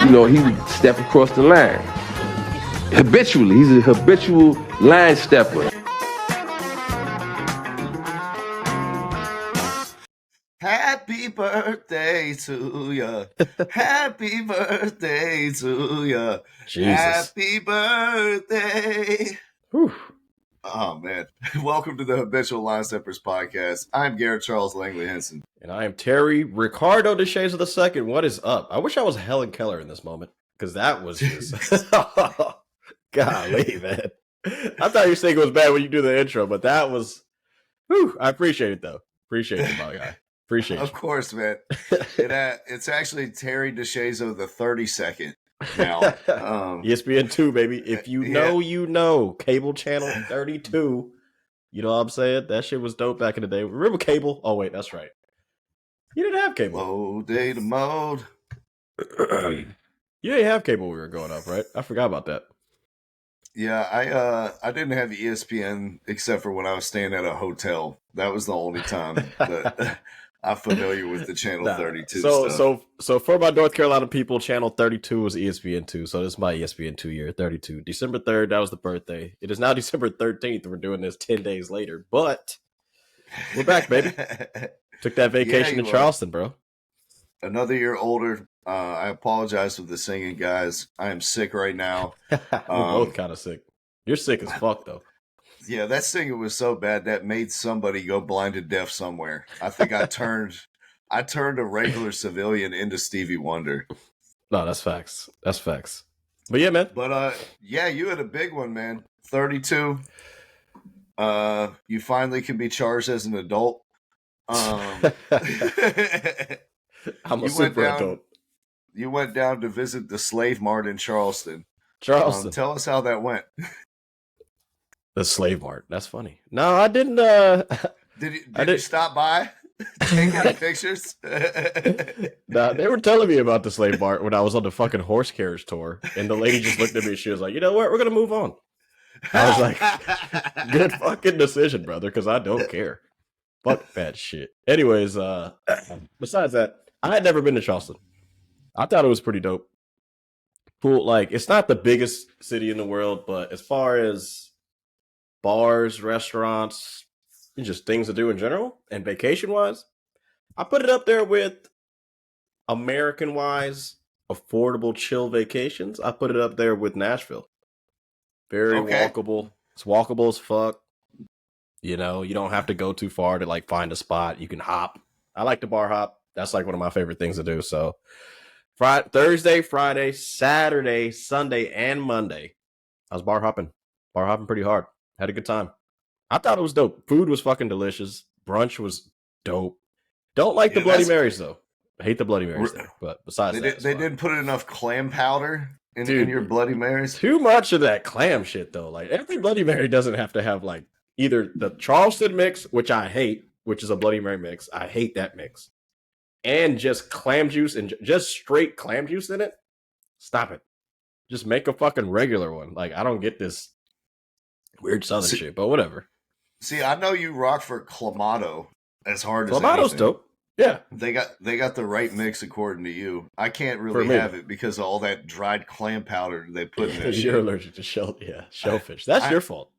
he would step across the line. Habitually. He's a habitual line stepper. Happy birthday to ya. Happy birthday to ya. Jesus. Happy birthday. Whew. Oh, man. Welcome to the Habitual Line Steppers podcast. I'm Garrett Charles Langley Henson. And I am Terry Ricardo DeShays II. What is up? I wish I was Helen Keller in this moment, because that was just... Golly, man. I thought your singing was bad when you do the intro, but that was... Whew, I appreciate it, though. Appreciate it, my guy. Appreciate Of you. course, man. It's actually Terry DeShays the 32nd now. ESPN 2, baby. If you know, you know. Cable channel 32. You know what I'm saying? That shit was dope back in the day. Remember cable? Oh, wait, that's right. You didn't have cable. Low data mode. You didn't have cable when we were growing up, right? I forgot about that. Yeah, I didn't have ESPN except for when I was staying at a hotel. That was the only time that I'm familiar with the channel 32 stuff. So for my North Carolina people, channel 32 was ESPN 2. So this is my ESPN 2 year, 32. December 3rd, that was the birthday. It is now December 13th. We're doing this 10 days later, but we're back, baby. Took that vacation in Charleston, bro. Another year older. I apologize for the singing, guys. I am sick right now. We're both kind of sick. You're sick as fuck, though. Yeah, that singing was so bad that made somebody go blind and deaf somewhere. I think I turned a regular civilian into Stevie Wonder. No, that's facts. That's facts. But yeah, man. But yeah, you had a big one, man. 32. You finally can be charged as an adult. I'm a super adult. You went down to visit the Slave Mart in Charleston. Tell us how that went. The Slave Mart. That's funny. No, I didn't. Did you stop by? Take any pictures? Nah, they were telling me about the Slave Mart when I was on the fucking horse carriage tour, and the lady just looked at me and she was like, "You know what? We're gonna move on." I was like, "Good fucking decision, brother," because I don't care. Fuck that shit. Anyways, besides that, I had never been to Charleston. I thought it was pretty dope. Cool. Like, it's not the biggest city in the world, but as far as bars, restaurants, and just things to do in general, and vacation-wise, I put it up there with American-wise, affordable, chill vacations. I put it up there with Nashville. Very walkable. It's walkable as fuck. You know, you don't have to go too far to like find a spot. You can hop. I like to bar hop. That's like one of my favorite things to do. So Thursday, Friday, Saturday, Sunday, and Monday, I was bar hopping pretty hard. Had a good time. I thought it was dope. Food was fucking delicious. Brunch was dope. Don't like the Bloody Marys though. I hate the Bloody Marys there. But besides that, they didn't put enough clam powder in your Bloody Marys. Too much of that clam shit though. Like every Bloody Mary doesn't have to have like either the Charleston mix, which I hate, which is a Bloody Mary mix. I hate that mix. And just clam juice and just straight clam juice in it. Stop it. Just make a fucking regular one. Like, I don't get this weird southern shit, but whatever. See, I know you rock for Clamato as hard as Clamato's dope. Yeah. They got the right mix according to you. I can't really have it because of all that dried clam powder they put in that shit. You're allergic to shellfish. That's your fault.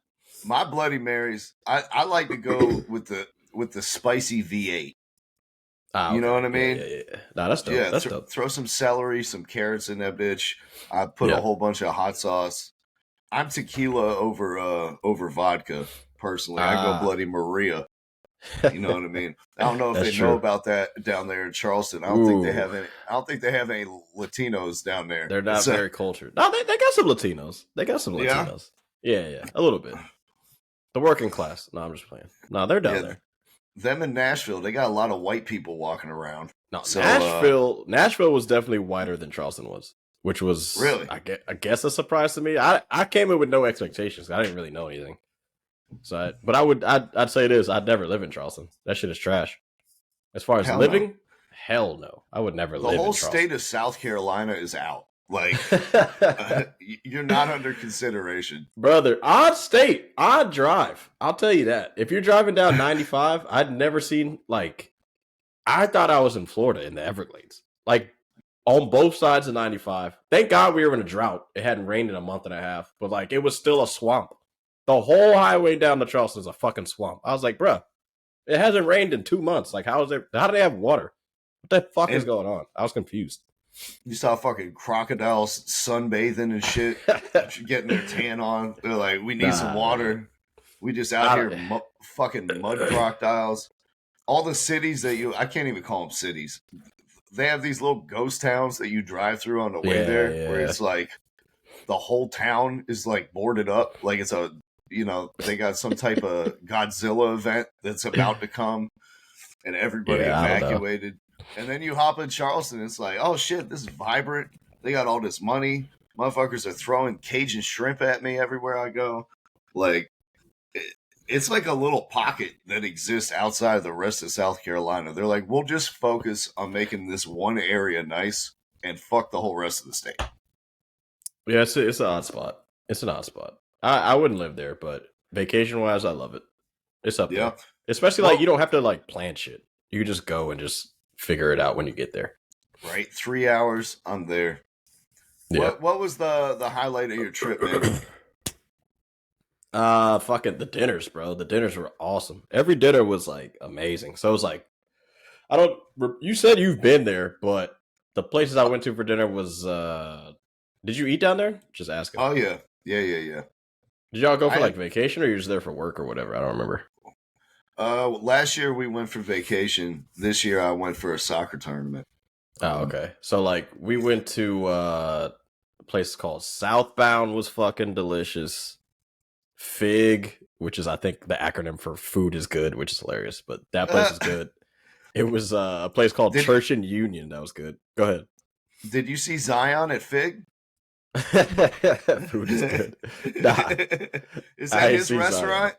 My Bloody Marys, I like to go with the spicy V8. You know what I mean? Yeah. Nah, that's dope. Yeah, that's dope. Throw some celery, some carrots in that bitch. I put a whole bunch of hot sauce. I'm tequila over vodka, personally. I go Bloody Maria. You know what I mean? I don't know if they know about that down there in Charleston. I don't think they have any Latinos down there. They're not very cultured. No, they got some Latinos. Yeah, a little bit. The working class. No, I'm just playing. No, they're down there. Them in Nashville, they got a lot of white people walking around. No, so, Nashville was definitely whiter than Charleston was, which was really, I guess, a surprise to me. I came in with no expectations. I didn't really know anything. So, I'd say this: I'd never live in Charleston. That shit is trash. As far as living, hell no. I would never live in Charleston. The whole state of South Carolina is out. Like, you're not under consideration. Brother, odd state, odd drive. I'll tell you that. If you're driving down 95, I'd never seen, like, I thought I was in Florida in the Everglades. Like, on both sides of 95. Thank God we were in a drought. It hadn't rained in a month and a half, but like it was still a swamp. The whole highway down to Charleston is a fucking swamp. I was like, bruh, it hasn't rained in 2 months. Like, how do they have water? What the fuck is going on? I was confused. You saw fucking crocodiles sunbathing and shit, getting their tan on. They're like, we need some water. We just out here fucking mud crocodiles. All the cities that I can't even call them cities. They have these little ghost towns that you drive through on the way there, where it's like the whole town is like boarded up, like it's they got some type of Godzilla event that's about to come, and everybody evacuated. And then you hop in Charleston, it's like, oh shit, this is vibrant. They got all this money. Motherfuckers are throwing Cajun shrimp at me everywhere I go. Like, it's like a little pocket that exists outside of the rest of South Carolina. They're like, we'll just focus on making this one area nice and fuck the whole rest of the state. Yeah, it's an odd spot. It's an odd spot. I wouldn't live there, but vacation-wise, I love it. It's up there. Especially, like, you don't have to, like, plan shit. You can just go and just figure it out when you get there. Right, 3 hours, I'm there. Yeah. What was the highlight of your trip, man? Fucking the dinners, bro. The dinners were awesome. Every dinner was like amazing. So it was like, you said you've been there, but the places I went to for dinner was, did you eat down there? Just asking. Oh yeah. Yeah. Did y'all go for like vacation or you were just there for work or whatever? I don't remember. Last year we went for vacation. This year I went for a soccer tournament. Oh, okay. So like we went to a place called Southbound, was fucking delicious. FIG, which is I think the acronym for food is good, which is hilarious, but that place is good. It was a place called Church and Union. That was good. Go ahead. Did you see Zion at FIG? Food is good. Nah. Is that his restaurant?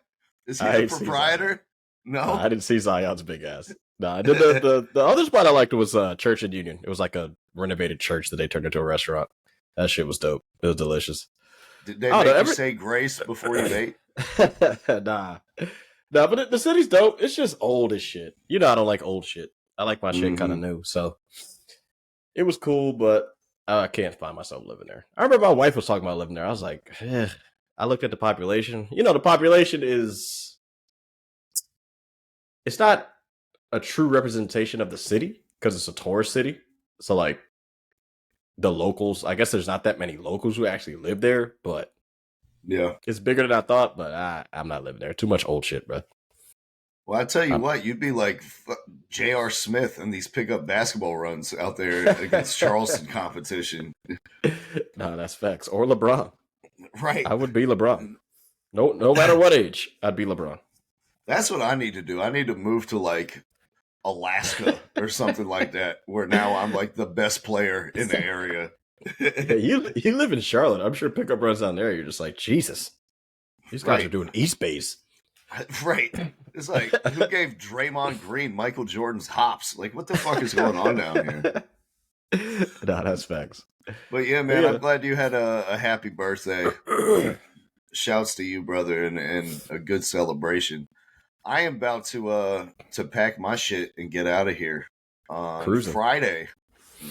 Zion. Is he the proprietor? No, I didn't see Zion's big ass. No, the other spot I liked was Church and Union. It was like a renovated church that they turned into a restaurant. That shit was dope. It was delicious. Did they make you say grace before you ate? Nah, but the city's dope. It's just old as shit. You know, I don't like old shit. I like my shit kind of new. So it was cool, but I can't find myself living there. I remember my wife was talking about living there. I was like, I looked at the population. You know, the population it's not a true representation of the city because it's a tourist city. So like the locals, I guess there's not that many locals who actually live there, but yeah, it's bigger than I thought. But I'm not living there. Too much old shit, bro. Well, I tell you what, you'd be like J.R. Smith in these pickup basketball runs out there against Charleston competition. No, that's facts. Or LeBron. Right. I would be LeBron. No matter what age, I'd be LeBron. That's what I need to do. I need to move to like Alaska or something like that, where now I'm like the best player in the area. Yeah, you live in Charlotte. I'm sure pickup runs down there. You're just like, Jesus, these guys are doing East base. Right. It's like, who gave Draymond Green Michael Jordan's hops? Like, what the fuck is going on down here? No, that's facts. But yeah, man, I'm glad you had a happy birthday. Shouts to you, brother, and a good celebration. I am about to pack my shit and get out of here on Cruising. Friday.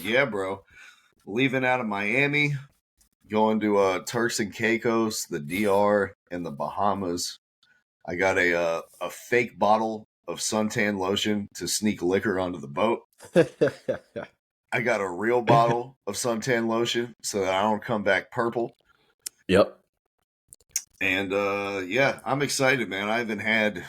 Yeah, bro. Leaving out of Miami, going to Turks and Caicos, the DR, and the Bahamas. I got a fake bottle of suntan lotion to sneak liquor onto the boat. I got a real bottle of suntan lotion so that I don't come back purple. Yep. And yeah, I'm excited, man. I haven't had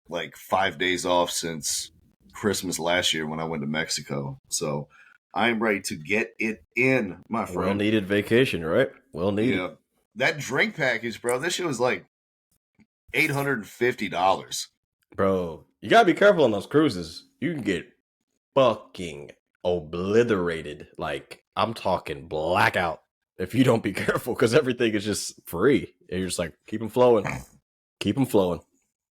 like 5 days off since Christmas last year when I went to Mexico. So I'm ready to get it in, my friend. Well needed vacation, right? Well needed. Yeah. That drink package, bro, this shit was like $850. Bro, you gotta be careful on those cruises. You can get fucking obliterated. Like, I'm talking blackout if you don't be careful, because everything is just free. And you're just like, keep them flowing. Keep them flowing.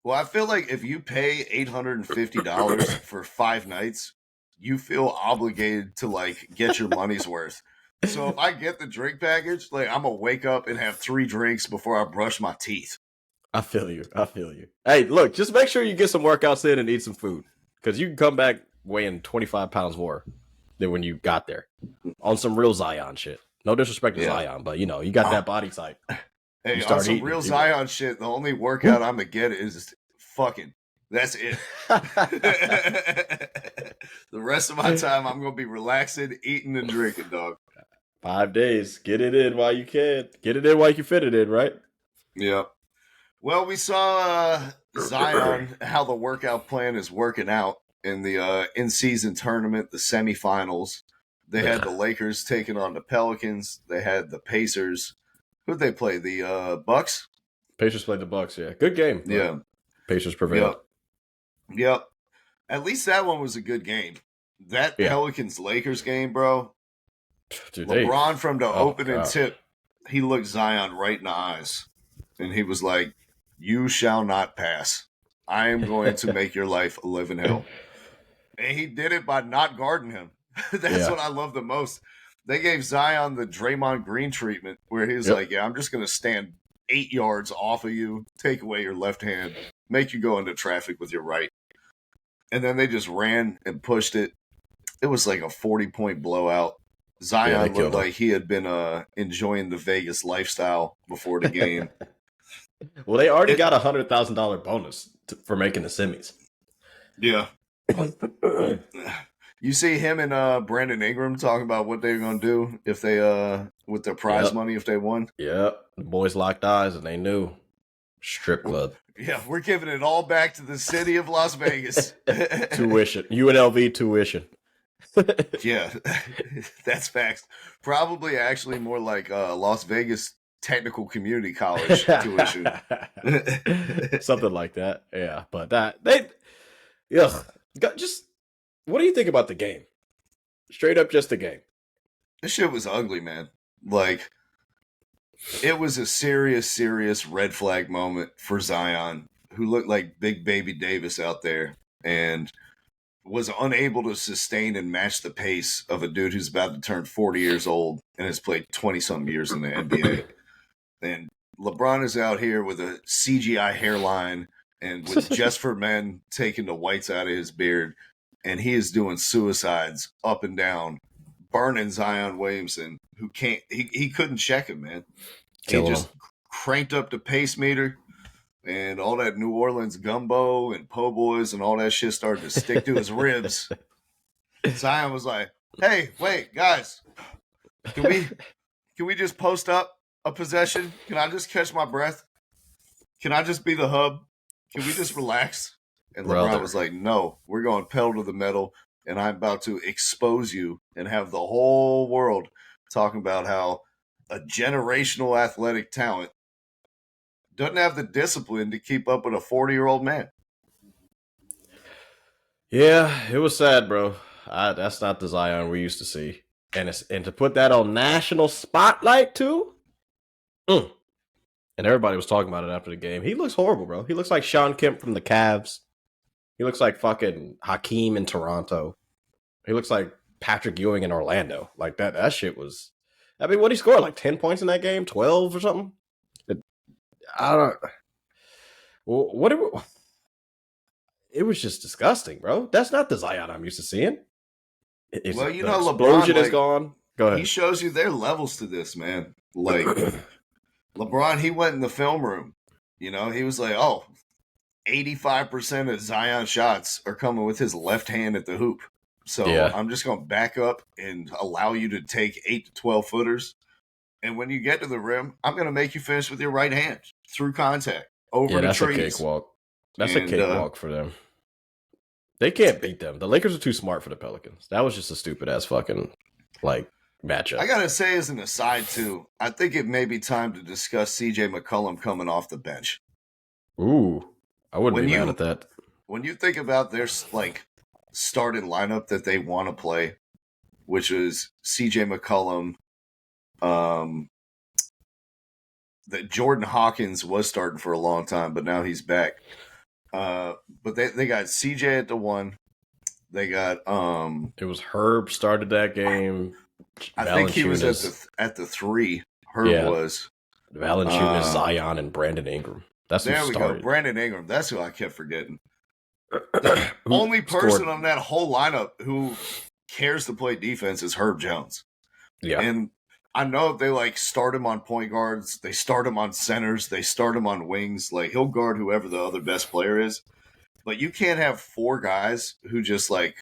Well, I feel like if you pay $850 for 5 nights, you feel obligated to like get your money's worth. So if I get the drink package, like I'm gonna wake up and have 3 drinks before I brush my teeth. I feel you. Hey, look, just make sure you get some workouts in and eat some food, because you can come back weighing 25 pounds more. than when you got there on some real Zion shit. No disrespect to Zion, but you got that body type. Hey, on some real Zion shit, the only workout I'm gonna get is fucking. That's it. The rest of my time, I'm gonna be relaxing, eating, and drinking, dog. 5 days. Get it in while you can. Get it in while you can fit it in, right? Yeah. Well, we saw Zion, how the workout plan is working out in the in-season tournament, the semifinals. They had the Lakers taking on the Pelicans. They had the Pacers. Who'd they play? The Bucks? Pacers played the Bucks, yeah. Good game. Yeah. Pacers prevailed. Yep. At least that one was a good game. That Pelicans-Lakers game, bro. Dude, LeBron from the opening tip, he looked Zion right in the eyes. And he was like, "You shall not pass. I am going to make your life a living hell." And he did it by not guarding him. That's what I love the most. They gave Zion the Draymond Green treatment where he was like, "Yeah, I'm just going to stand 8 yards off of you, take away your left hand, make you go into traffic with your right." And then they just ran and pushed it. It was like a 40-point blowout. Zion looked like he had been enjoying the Vegas lifestyle before the game. Well, they already got $100,000 bonus for making the semis. Yeah. You see him and Brandon Ingram talking about what they're going to do if they with their prize money if they won. Yep. The boys locked eyes and they knew. Strip club. Yeah, we're giving it all back to the city of Las Vegas. Tuition. UNLV tuition. Yeah, that's facts. Probably actually more like Las Vegas Technical Community College tuition. Something like that. Yeah, but just what do you think about the game? Straight up just the game. This shit was ugly, man. Like, it was a serious red flag moment for Zion, who looked like Big Baby Davis out there and was unable to sustain and match the pace of a dude who's about to turn 40 years old and has played 20-something years in the NBA. And LeBron is out here with a CGI hairline and with Just for Men taking the whites out of his beard, and he is doing suicides up and down, burning Zion Williamson, who he couldn't check him, man. He just cranked up the pace meter, and all that New Orleans gumbo and po' boys and all that shit started to stick to his ribs. Zion was like, "Hey, wait, guys, can we just post up a possession? Can I just catch my breath? Can I just be the hub? Can we just relax?" And LeBron was like, "No, we're going pedal to the metal, and I'm about to expose you and have the whole world talking about how a generational athletic talent doesn't have the discipline to keep up with a 40-year-old man." Yeah, it was sad, bro. That's not the Zion we used to see. And to put that on national spotlight, too? And everybody was talking about it after the game. He looks horrible, bro. He looks like Sean Kemp from the Cavs. He looks like fucking Hakeem in Toronto. He looks like Patrick Ewing in Orlando. Like, that shit was... I mean, what did he score? Like 10 points in that game? 12 or something? I don't... Well, it was just disgusting, bro. That's not the Zion I'm used to seeing. Well, you know, explosion LeBron is gone. Go ahead. He shows you there are levels to this, man. Like, LeBron, he went in the film room. You know, he was like, 85% of Zion shots are coming with his left hand at the hoop. So I'm just going to back up and allow you to take 8 to 12 footers. And when you get to the rim, I'm going to make you finish with your right hand through contact over the trees. That's a cakewalk. That's a cakewalk for them. They can't beat them. The Lakers are too smart for the Pelicans. That was just a stupid ass fucking matchup. I gotta say, as an aside too, I think it may be time to discuss CJ McCollum coming off the bench. Ooh, I wouldn't be mad at that. When you think about their starting lineup that they want to play, which is CJ McCollum, that Jordan Hawkins was starting for a long time, but now he's back. But they got CJ at the 1. They got it was Herb started that game. I think he was at the 3. Herb was Valanciunas, Zion, and Brandon Ingram. That's there we go. Brandon Ingram. That's who I kept forgetting. The only person on that whole lineup who cares to play defense is Herb Jones. Yeah. And I know if they like start him on point guards, they start him on centers, they start him on wings, like he'll guard whoever the other best player is. But you can't have 4 guys who just like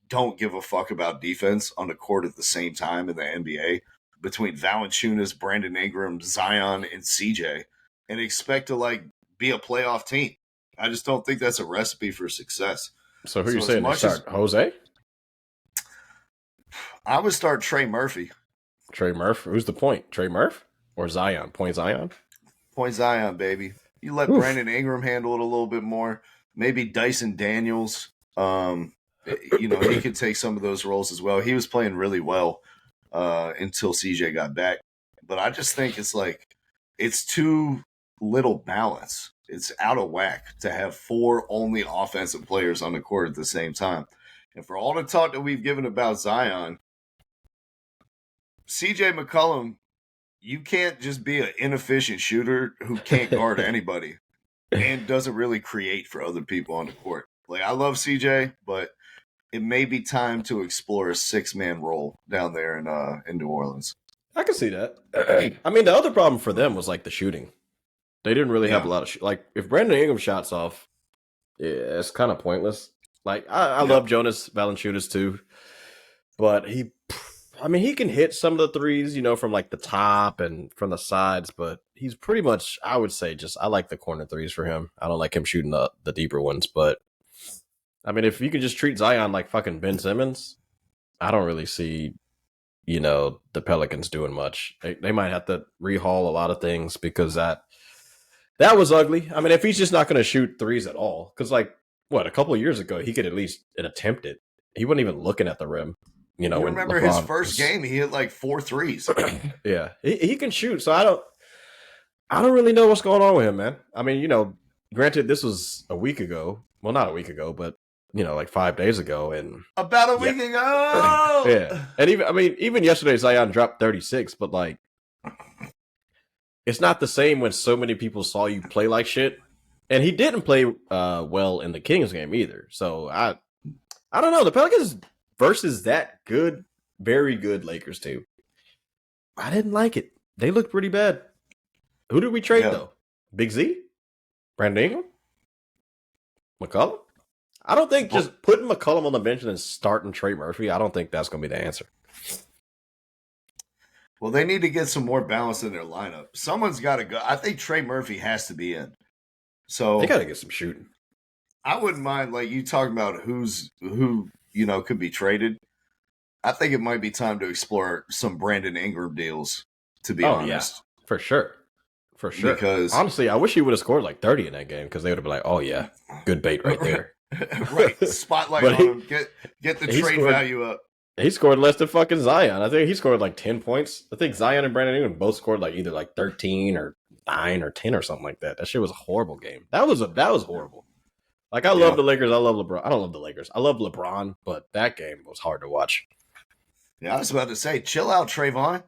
don't give a fuck about defense on the court at the same time in the NBA between Valanciunas, Brandon Ingram, Zion, and CJ, and expect to like be a playoff team. I just don't think that's a recipe for success. So who are you saying to start? Jose? I would start Trey Murphy. Trey Murphy? Who's the point? Trey Murphy or Zion? Point Zion? Point Zion, baby. You let Brandon Ingram handle it a little bit more. Maybe Dyson Daniels. He could take some of those roles as well. He was playing really well until CJ got back. But I just think it's too little balance. It's out of whack to have 4 only offensive players on the court at the same time. And for all the talk that we've given about Zion, CJ McCollum, you can't just be an inefficient shooter who can't guard anybody and doesn't really create for other people on the court. Like, I love CJ, but it may be time to explore a 6-man role down there in New Orleans. I can see that. I mean, the other problem for them was like the shooting. They didn't really have a lot of like if Brandon Ingram shots off, it's kind of pointless. Like I love Jonas Valanciunas too, but he can hit some of the threes, from like the top and from the sides, but he's pretty much, I would say, I like the corner threes for him. I don't like him shooting the deeper ones, but I mean, if you can just treat Zion like fucking Ben Simmons, I don't really see, the Pelicans doing much. They might have to rehaul a lot of things because that was ugly. I mean, if he's just not going to shoot threes at all, because a couple of years ago, he could at least attempt it. He wasn't even looking at the rim. You remember his first game, he hit like 4 threes. Yeah, he can shoot. So I don't really know what's going on with him, man. I mean, granted, this was a week ago. Well, not a week ago, but like 5 days ago, and about a week ago. Yeah, and even yesterday, Zion dropped 36, but it's not the same when so many people saw you play like shit, and he didn't play well in the Kings game either. So I don't know. The Pelicans versus that good, very good Lakers team, I didn't like it. They looked pretty bad. Who did we trade though? Big Z, Brandon Ingram, McCollum. I don't think just putting McCollum on the bench and then starting Trey Murphy, I don't think that's going to be the answer. Well, they need to get some more balance in their lineup. Someone's got to go. I think Trey Murphy has to be in. So they got to get some shooting. I wouldn't mind, like you talking about who could be traded. I think it might be time to explore some Brandon Ingram deals, to be honest. Yeah, for sure. For sure. Because honestly, I wish he would have scored like 30 in that game because they would have been like, oh, yeah, good bait right there. Right. Spotlight on him. Get the trade value up. He scored less than fucking Zion. I think he scored like 10 points. I think Zion and Brandon Ingram both scored like either like 13 or 9 or 10 or something like that. That shit was a horrible game. That was horrible. Like, I love the Lakers. I love LeBron. I don't love the Lakers. I love LeBron, but that game was hard to watch. Yeah, I was about to say, chill out, Trayvon.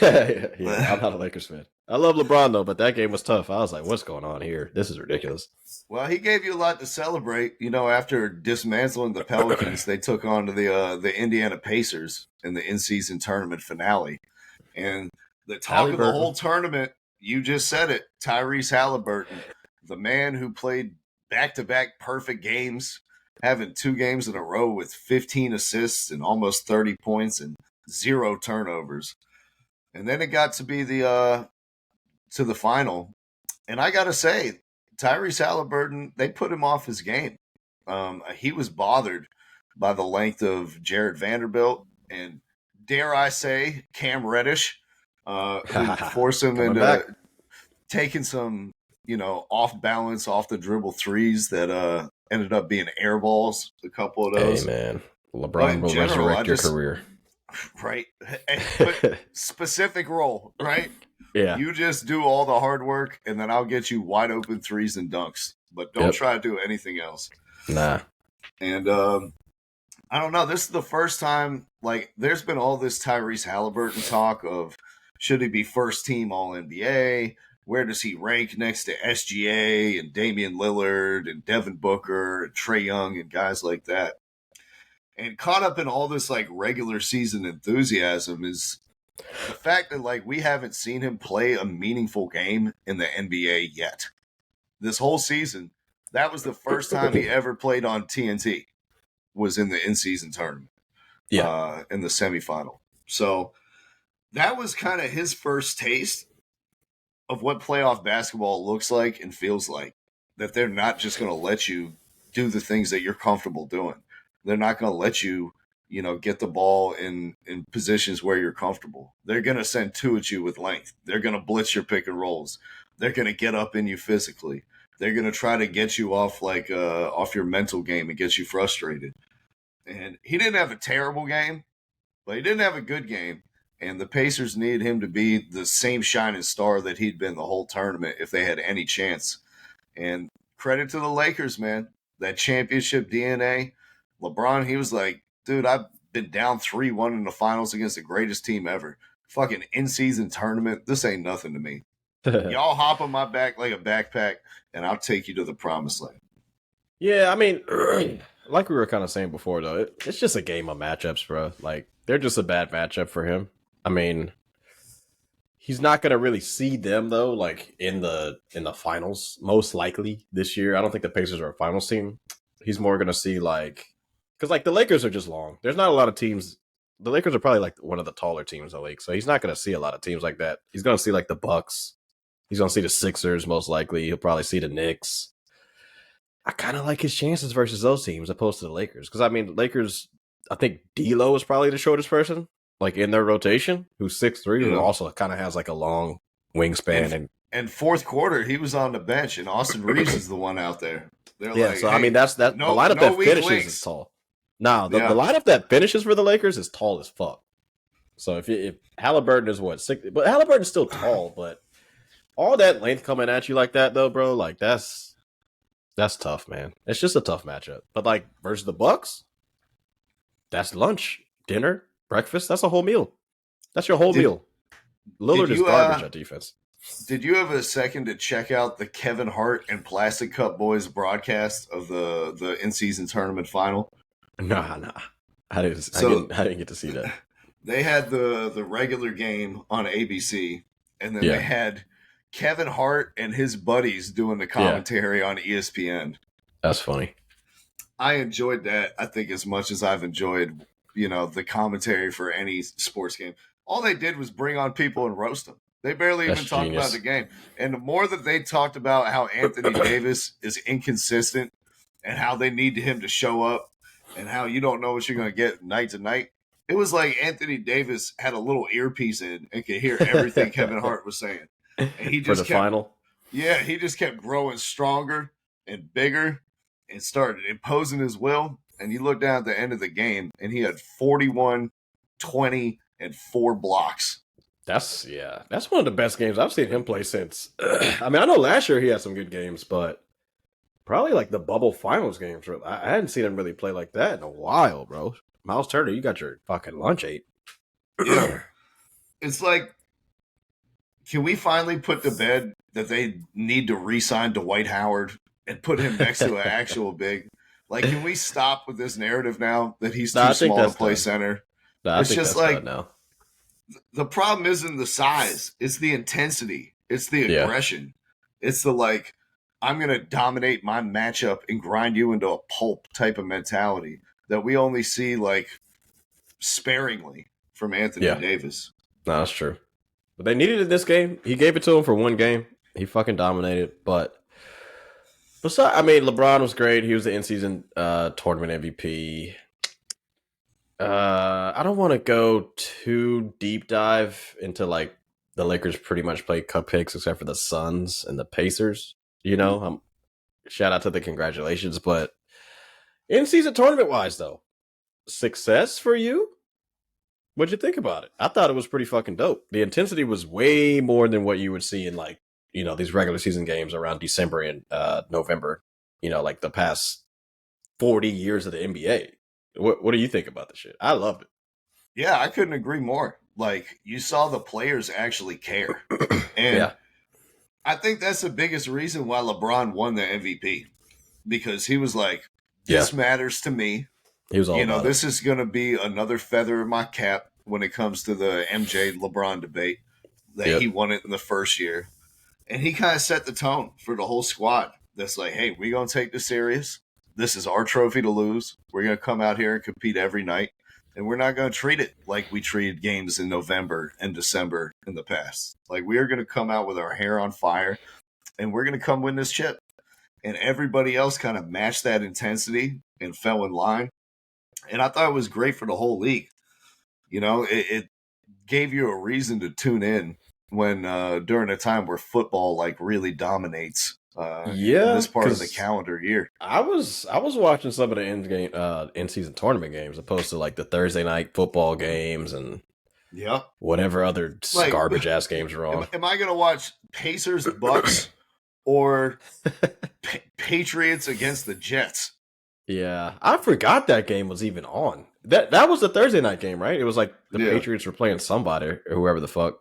Yeah, I'm not a Lakers fan. I love LeBron, though, but that game was tough. I was like, what's going on here? This is ridiculous. Well, he gave you a lot to celebrate. After dismantling the Pelicans, they took on to the Indiana Pacers in the in-season tournament finale. And the talk of the whole tournament, you just said it, Tyrese Halliburton, the man who played back-to-back perfect games, having 2 games in a row with 15 assists and almost 30 points and 0 turnovers. And then it got to be to the final. And I got to say, Tyrese Halliburton, they put him off his game. He was bothered by the length of Jared Vanderbilt and, dare I say, Cam Reddish, who forced him into taking some, off balance, off the dribble threes that ended up being air balls, a couple of those. Hey, man. LeBron will resurrect your career. Right. But specific role, right? Yeah. You just do all the hard work, and then I'll get you wide open threes and dunks. But don't try to do anything else. Nah. And I don't know. This is the first time, there's been all this Tyrese Halliburton talk of should he be first team All-NBA? Where does he rank next to SGA and Damian Lillard and Devin Booker and Trae Young and guys like that? And caught up in all this like regular season enthusiasm is the fact that like we haven't seen him play a meaningful game in the NBA yet. This whole season, that was the first time he ever played on TNT, was in the in-season tournament. Yeah. In the semifinal. So that was kind of his first taste of what playoff basketball looks like and feels like. That they're not just going to let you do the things that you're comfortable doing. They're not going to let you, get the ball in positions where you're comfortable. They're going to send two at you with length. They're going to blitz your pick and rolls. They're going to get up in you physically. They're going to try to get you off off your mental game and get you frustrated. And he didn't have a terrible game, but he didn't have a good game. And the Pacers needed him to be the same shining star that he'd been the whole tournament if they had any chance. And credit to the Lakers, man. That championship DNA. LeBron, he was like, dude, I've been down 3-1 in the finals against the greatest team ever. Fucking in-season tournament. This ain't nothing to me. Y'all hop on my back like a backpack, and I'll take you to the promised land. Yeah, I mean, like we were kind of saying before, though, it's just a game of matchups, bro. Like, they're just a bad matchup for him. I mean, he's not going to really see them, though, like, in the finals, most likely this year. I don't think the Pacers are a finals team. He's more going to see, like, because, like, the Lakers are just long. There's not a lot of teams. The Lakers are probably, like, one of the taller teams in the league, so he's not going to see a lot of teams like that. He's going to see, like, the Bucks. He's going to see the Sixers, most likely. He'll probably see the Knicks. I kind of like his chances versus those teams opposed to the Lakers. Because, I mean, Lakers, I think D'Lo is probably the shortest person, like, in their rotation, who's 6'3", who also kind of has, like, a long wingspan. And fourth quarter, he was on the bench, and Austin Reeves is the one out there. They're yeah, like, so, hey, I mean, that's the lineup that finishes is tall. No, the lineup that finishes for the Lakers is tall as fuck. So, if Halliburton is what, 6, but Halliburton's still tall, but all that length coming at you like that, though, bro, like, that's tough, man. It's just a tough matchup. But, like, versus the Bucks, that's lunch, dinner, breakfast. That's a whole meal. That's your whole meal. Lillard is garbage at defense. Did you have a second to check out the Kevin Hart and Plastic Cup Boys broadcast of the in-season tournament final? Nah. I didn't get to see that. They had the regular game on ABC, and then they had Kevin Hart and his buddies doing the commentary on ESPN. That's funny. I enjoyed that, I think, as much as I've enjoyed, the commentary for any sports game. All they did was bring on people and roast them. They barely even talked about the game. And the more that they talked about how Anthony Davis is inconsistent and how they need him to show up and how you don't know what you're going to get night to night, it was like Anthony Davis had a little earpiece in and could hear everything Kevin Hart was saying. And he just final? Yeah, he just kept growing stronger and bigger and started imposing his will. And you look down at the end of the game, and he had 41, 20, and 4 blocks. That's one of the best games I've seen him play since. I mean, I know last year he had some good games, but probably like the bubble finals games. I hadn't seen him really play like that in a while, bro. Miles Turner, you got your fucking lunch ate. Yeah. It's like, can we finally put to bed that they need to re-sign Dwight Howard and put him next to an actual big? Like, can we stop with this narrative now that he's too small to play center? It's just like, now. The problem isn't the size. It's the intensity. It's the aggression. It's the, like, I'm going to dominate my matchup and grind you into a pulp type of mentality that we only see, like, sparingly from Anthony Davis. No, that's true. But they needed it this game. He gave it to him for one game. He fucking dominated. But besides, I mean, LeBron was great. He was the in-season tournament MVP. I don't want to go too deep dive into, like, the Lakers pretty much played cupcakes except for the Suns and the Pacers. Shout out to the congratulations. But in-season tournament-wise, though, success for you? What'd you think about it? I thought it was pretty fucking dope. The intensity was way more than what you would see in, like, these regular season games around December and November, like the past 40 years of the NBA. What do you think about the shit? I loved it. Yeah, I couldn't agree more. Like, you saw the players actually care. And I think that's the biggest reason why LeBron won the MVP. Because he was like, this matters to me. He was all about this is going to be another feather in my cap when it comes to the MJ LeBron debate that he won it in the first year. And he kind of set the tone for the whole squad. That's like, hey, we're going to take this serious. This is our trophy to lose. We're going to come out here and compete every night. And we're not going to treat it like we treated games in November and December in the past. Like, we are going to come out with our hair on fire, and we're going to come win this chip. And everybody else kind of matched that intensity and fell in line. And I thought it was great for the whole league. It gave you a reason to tune in when during a time where football like really dominates in this part of the calendar year. I was watching some of the in season tournament games opposed to like the Thursday night football games and whatever other garbage ass games were on. Am I gonna watch Pacers Bucks or Patriots against the Jets? Yeah, I forgot that game was even on. That was the Thursday night game, right? It was like the Patriots were playing somebody or whoever the fuck.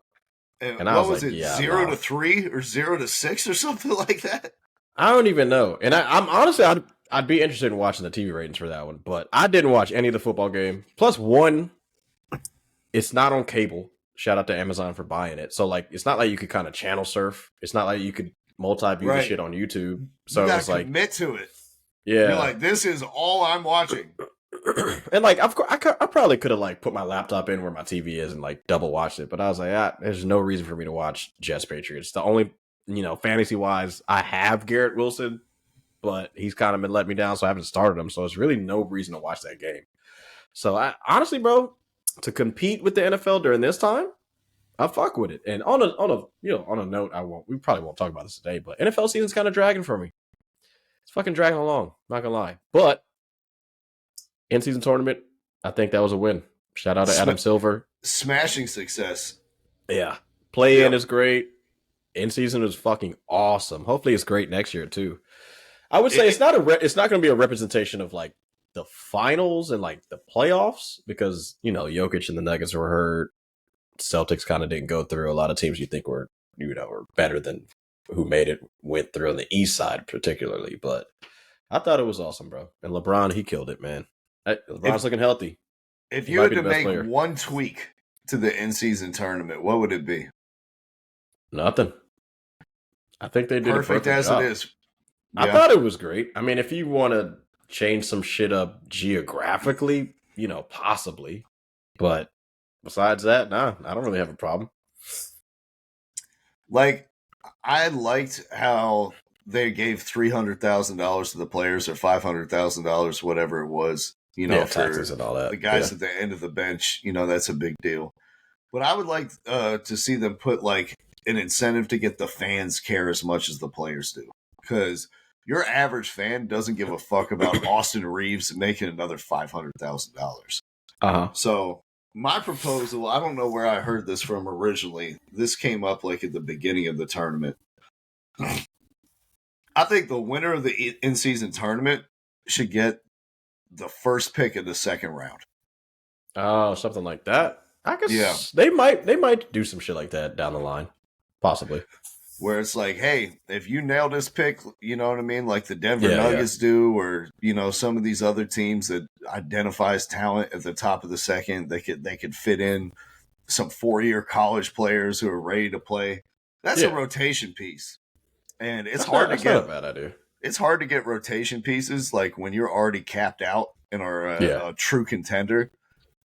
And I was like, 0-3 or 0-6 or something like that? I don't even know. And I'm honestly, I'd be interested in watching the TV ratings for that one, but I didn't watch any of the football game. Plus, one, it's not on cable. Shout out to Amazon for buying it. So, like, it's not like you could kind of channel surf. It's not like you could multi-view the shit on YouTube. So you it's like commit to it. Yeah, you're like, this is all I'm watching. And like, of course, I probably could have like put my laptop in where my TV is and like double watched it, but I was like, there's no reason for me to watch Jets Patriots. The only, fantasy wise, I have Garrett Wilson, but he's kind of been letting me down, so I haven't started him. So it's really no reason to watch that game. So I honestly, bro, to compete with the NFL during this time, I fuck with it. And on a note, we probably won't talk about this today, but NFL season's kind of dragging for me. It's fucking dragging along, not gonna lie, but. In-season tournament, I think that was a win. Shout out to Adam Silver. Smashing success. Yeah. Play-in is great. In-season is fucking awesome. Hopefully it's great next year, too. I would say it's not going to be a representation of, like, the finals and, like, the playoffs because, Jokic and the Nuggets were hurt. Celtics kind of didn't go through. A lot of teams you think were better than who went through on the East side particularly. But I thought it was awesome, bro. And LeBron, he killed it, man. LeBron's looking healthy. If you had to make one tweak to the in-season tournament, what would it be? Nothing. I think they did perfect as job. It is. Yeah. I thought it was great. I mean, if you want to change some shit up geographically, possibly. But besides that, nah, I don't really have a problem. Like, I liked how they gave $300,000 to the players or $500,000, whatever it was. For taxes and all that. The guys at the end of the bench, that's a big deal. But I would like to see them put like an incentive to get the fans care as much as the players do. Because your average fan doesn't give a fuck about Austin Reeves making another $500,000. So my proposal, I don't know where I heard this from originally. This came up like at the beginning of the tournament. I think the winner of the in-season tournament should get the first pick in the second round. Oh, something like that. I guess they might do some shit like that down the line. Possibly. Where it's like, hey, if you nail this pick, you know what I mean? Like the Denver Nuggets do, or, some of these other teams that identifies talent at the top of the second, they could fit in some 4-year college players who are ready to play. That's a rotation piece. And it's hard to get. Not a bad idea. It's hard to get rotation pieces like when you're already capped out and are a true contender.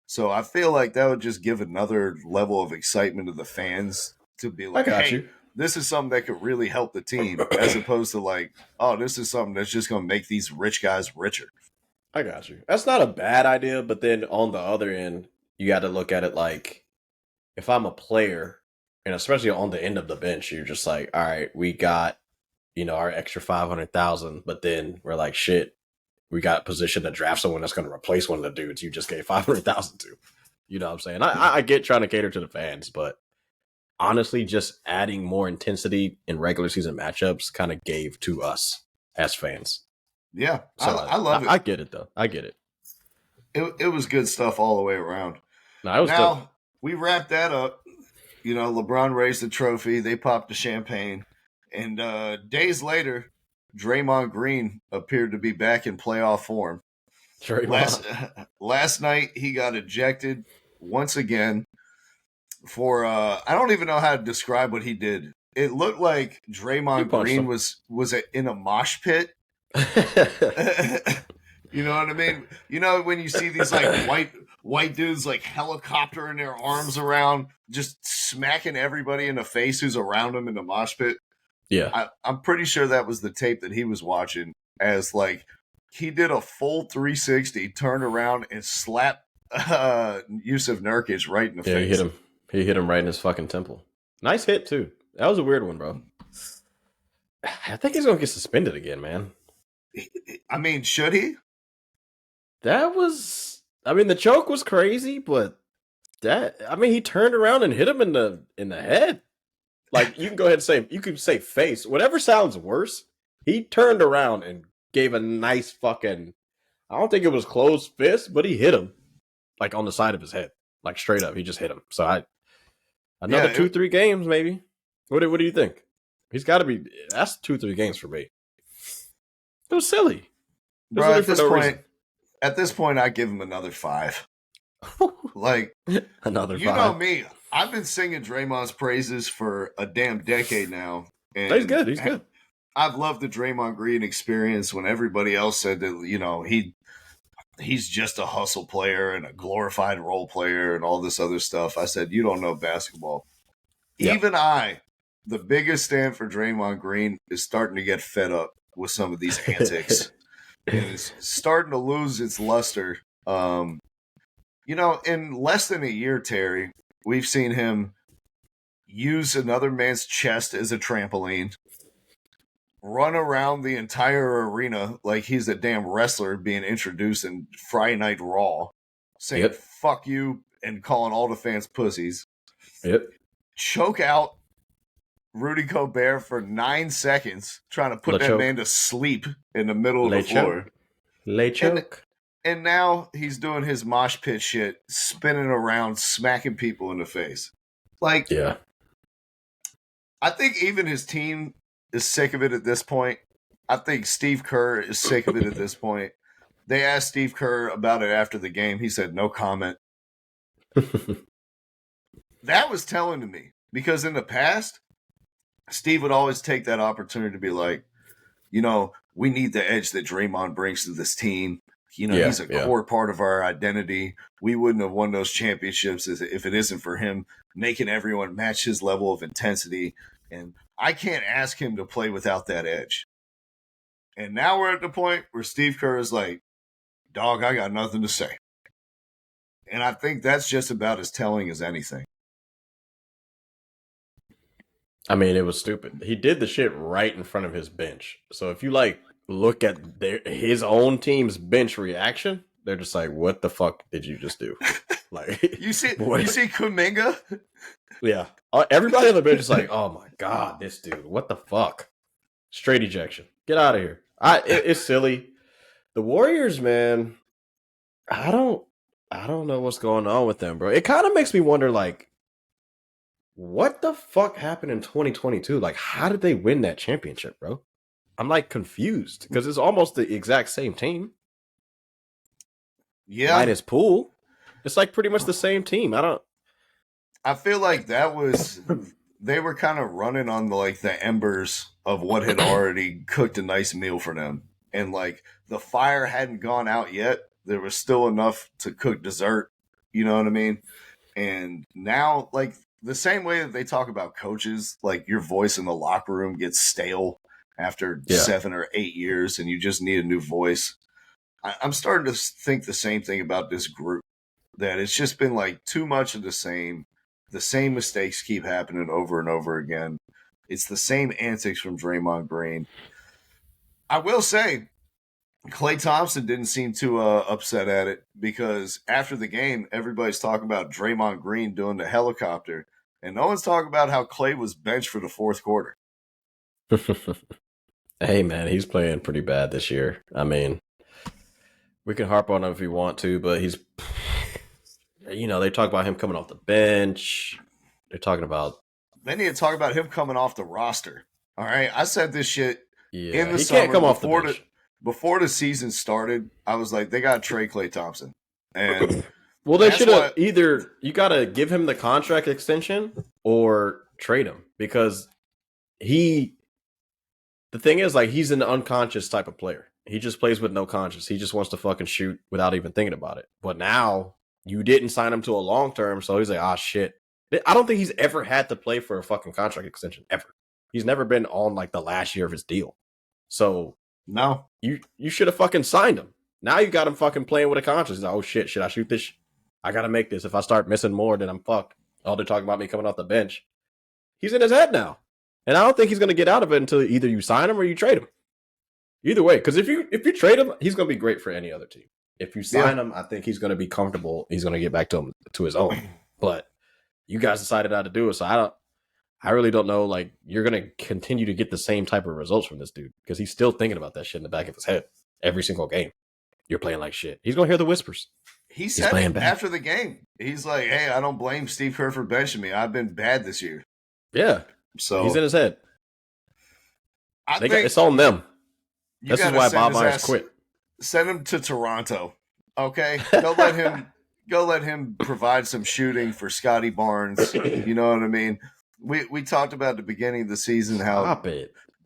So I feel like that would just give another level of excitement to the fans to be like, hey, this is something that could really help the team as opposed to like, oh, this is something that's just going to make these rich guys richer. I got you. That's not a bad idea. But then on the other end, you got to look at it like if I'm a player and especially on the end of the bench, you're just like, all right, we got, our extra 500,000, but then we're like, shit, we got position to draft someone that's going to replace one of the dudes you just gave 500,000 to. You know what I'm saying? I get trying to cater to the fans, but honestly, just adding more intensity in regular season matchups kind of gave to us as fans. Yeah, so I love it. I get it though. I get it. It was good stuff all the way around. No, it was now we wrapped that up. LeBron raised the trophy. They popped the champagne. And days later, Draymond Green appeared to be back in playoff form. Draymond. Last night he got ejected once again for I don't even know how to describe what he did. It looked like Draymond Green was in a mosh pit. You know what I mean? You know when you see these like white dudes like helicoptering their arms around, just smacking everybody in the face who's around them in the mosh pit. Yeah, I'm pretty sure that was the tape that he was watching. As like he did a full 360, turn around and slap Yusuf Nurkic right in the face. He hit him. He hit him right in his fucking temple. Nice hit too. That was a weird one, bro. I think he's gonna get suspended again, man. I mean, should he? The choke was crazy, but he turned around and hit him in the head. Like, you can go ahead and say, you could say face, whatever sounds worse. He turned around and gave a nice fucking, I don't think it was closed fist, but he hit him like on the side of his head, like straight up. He just hit him. So another 2-3 games maybe. What do you think? He's got to be. That's 2-3 games for me. It was silly. Bro, at this point, I give him another 5. Like another 5. You know me. I've been singing Draymond's praises for a damn decade now. And he's good. He's good. I've loved the Draymond Green experience when everybody else said that, he's just a hustle player and a glorified role player and all this other stuff. I said, you don't know basketball. Yeah. Even I, the biggest stand for Draymond Green, is starting to get fed up with some of these antics. And it's starting to lose its luster. In less than a year, Terry, we've seen him use another man's chest as a trampoline, run around the entire arena like he's a damn wrestler being introduced in Friday Night Raw, saying fuck you and calling all the fans pussies. Yep. Choke out Rudy Gobert for 9 seconds, trying to put that man to sleep in the middle of the floor. Lay choke. And now he's doing his mosh pit shit, spinning around, smacking people in the face. Like, yeah. I think even his team is sick of it at this point. I think Steve Kerr is sick of it at this point. They asked Steve Kerr about it after the game. He said, no comment. That was telling to me, because in the past, Steve would always take that opportunity to be like, we need the edge that Draymond brings to this team. He's a core part of our identity. We wouldn't have won those championships if it isn't for him making everyone match his level of intensity. And I can't ask him to play without that edge. And now we're at the point where Steve Kerr is like, dog, I got nothing to say. And I think that's just about as telling as anything. I mean, it was stupid. He did the shit right in front of his bench. So if you look at his own team's bench reaction, they're just like, "What the fuck did you just do?" Like, you see Kuminga? Yeah, everybody on the bench is like, "Oh my god, this dude! What the fuck?" Straight ejection. Get out of here. It's silly. The Warriors, man. I don't know what's going on with them, bro. It kind of makes me wonder, like, what the fuck happened in 2022? Like, how did they win that championship, bro? I'm confused because it's almost the exact same team. Yeah. Minus Poole. It's pretty much the same team. I feel like they were kind of running on the embers of what had already cooked a nice meal for them. And the fire hadn't gone out yet. There was still enough to cook dessert. You know what I mean? And now, the same way that they talk about coaches, your voice in the locker room gets stale after 7 or 8 years and you just need a new voice. I'm starting to think the same thing about this group, that it's just been too much of the same. The same mistakes keep happening over and over again. It's the same antics from Draymond Green. I will say, Klay Thompson didn't seem too upset at it, because after the game, everybody's talking about Draymond Green doing the helicopter, and no one's talking about how Klay was benched for the fourth quarter. Hey, man, he's playing pretty bad this year. I mean, we can harp on him if we want to, but he's, they talk about him coming off the bench. They're talking about. They need to talk about him coming off the roster. All right. I said this shit in the he summer can't come off the bench. before the season started, I was like, they got to trade Klay Thompson. And well, they should have either you got to give him the contract extension or trade him because the thing is, like, he's an unconscious type of player. He just plays with no conscience. He just wants to fucking shoot without even thinking about it. But now you didn't sign him to a long term, so he's like, ah, shit. I don't think he's ever had to play for a fucking contract extension ever. He's never been on like the last year of his deal. So no, you should have fucking signed him. Now you got him fucking playing with a conscience. Like, oh shit, should I shoot this? I gotta make this. If I start missing more, then I'm fucked. Oh, they're talking about me coming off the bench. He's in his head now. And I don't think he's going to get out of it until either you sign him or you trade him. Either way, because if you trade him, he's going to be great for any other team. If you sign him, I think he's going to be comfortable. He's going to get back to his own. But you guys decided not to do it, so I really don't know. Like, you're going to continue to get the same type of results from this dude because he's still thinking about that shit in the back of his head every single game. You're playing like shit. He's going to hear the whispers. He said it after the game. He's like, "Hey, I don't blame Steve Kerr for benching me. I've been bad this year." Yeah. So he's in his head. It's on them. This is why Bob Myers quit. Send him to Toronto. Okay? Go let him provide some shooting for Scotty Barnes. You know what I mean? We talked about at the beginning of the season how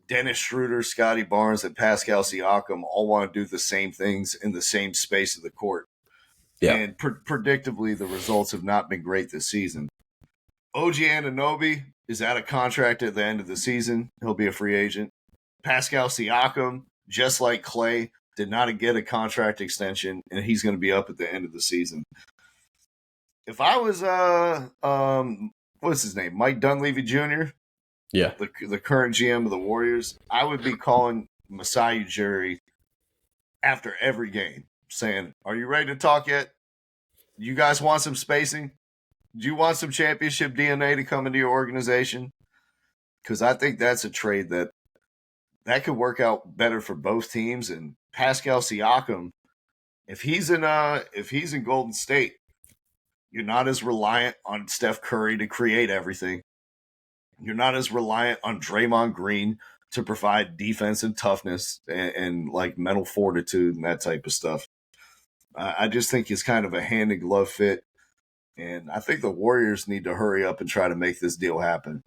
Dennis Schroeder, Scotty Barnes, and Pascal Siakam all want to do the same things in the same space of the court. Yeah. And predictably, the results have not been great this season. OG Anunoby is out of contract at the end of the season. He'll be a free agent. Pascal Siakam, just like Klay, did not get a contract extension, and he's going to be up at the end of the season. If I was, what's his name? Mike Dunleavy Jr.? Yeah. The current GM of the Warriors, I would be calling Masai Ujiri after every game, saying, "Are you ready to talk yet? You guys want some spacing? Do you want some championship DNA to come into your organization?" Because I think that's a trade that could work out better for both teams. And Pascal Siakam, if he's in Golden State, you're not as reliant on Steph Curry to create everything. You're not as reliant on Draymond Green to provide defense and toughness and like mental fortitude and that type of stuff. I just think it's kind of a hand-in-glove fit. And I think the Warriors need to hurry up and try to make this deal happen.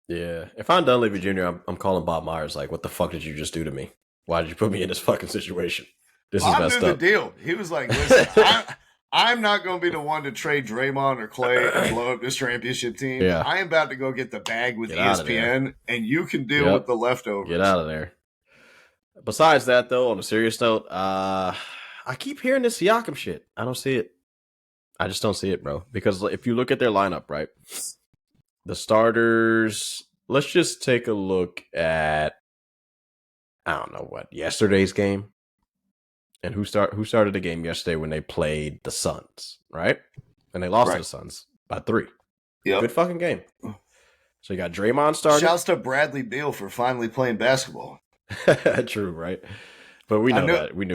Yeah. If I'm Dunleavy Jr., I'm calling Bob Myers like, what the fuck did you just do to me? Why did you put me in this fucking situation? This is messed up. Bob knew the deal. He was like, listen, I'm not going to be the one to trade Draymond or Klay and blow up this championship team. Yeah. I am about to go get the bag with ESPN, and you can deal with the leftovers. Get out of there. Besides that, though, on a serious note, I keep hearing this Siakam shit. I don't see it. I just don't see it, bro. Because if you look at their lineup, right, the starters, let's just take a look at, I don't know what, yesterday's game. And who started the game yesterday when they played the Suns, right? And they lost to the Suns by 3. Yep. Good fucking game. So you got Draymond starting. Shouts to Bradley Beal for finally playing basketball. True, right? But we know that. We knew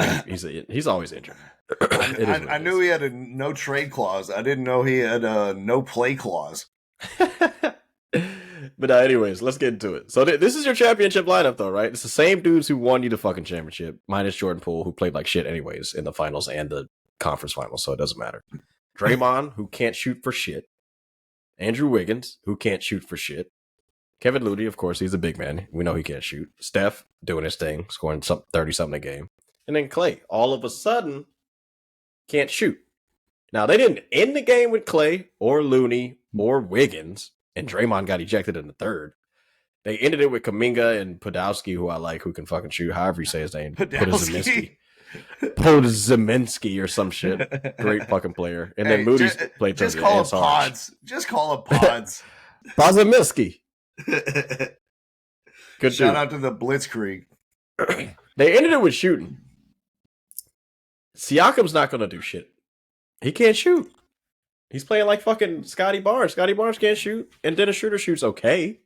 he's always injured. I knew he had a no trade clause. I didn't know he had a no play clause. But anyways, let's get into it. So this is your championship lineup, though, right? It's the same dudes who won you the fucking championship, minus Jordan Poole, who played like shit anyways in the finals and the conference finals, so it doesn't matter. Draymond, who can't shoot for shit. Andrew Wiggins, who can't shoot for shit. Kevin Looney, of course, he's a big man. We know he can't shoot. Steph, doing his thing, scoring 30-something a game. And then Klay, all of a sudden, can't shoot. Now, they didn't end the game with Klay or Looney or Wiggins, and Draymond got ejected in the third. They ended it with Kuminga and Podolski, who I like, who can fucking shoot, however you say his name. Podolski. Podziemski or some shit. Great fucking player. And then Moody's played just call him Pods. Just call him Pods. Podziemski. Good Shout out to the Blitzkrieg. They ended it with shooting. Siakam's not going to do shit. He can't shoot. He's playing like fucking Scotty Barnes. Scotty Barnes can't shoot, and Dennis Schroeder shoots okay.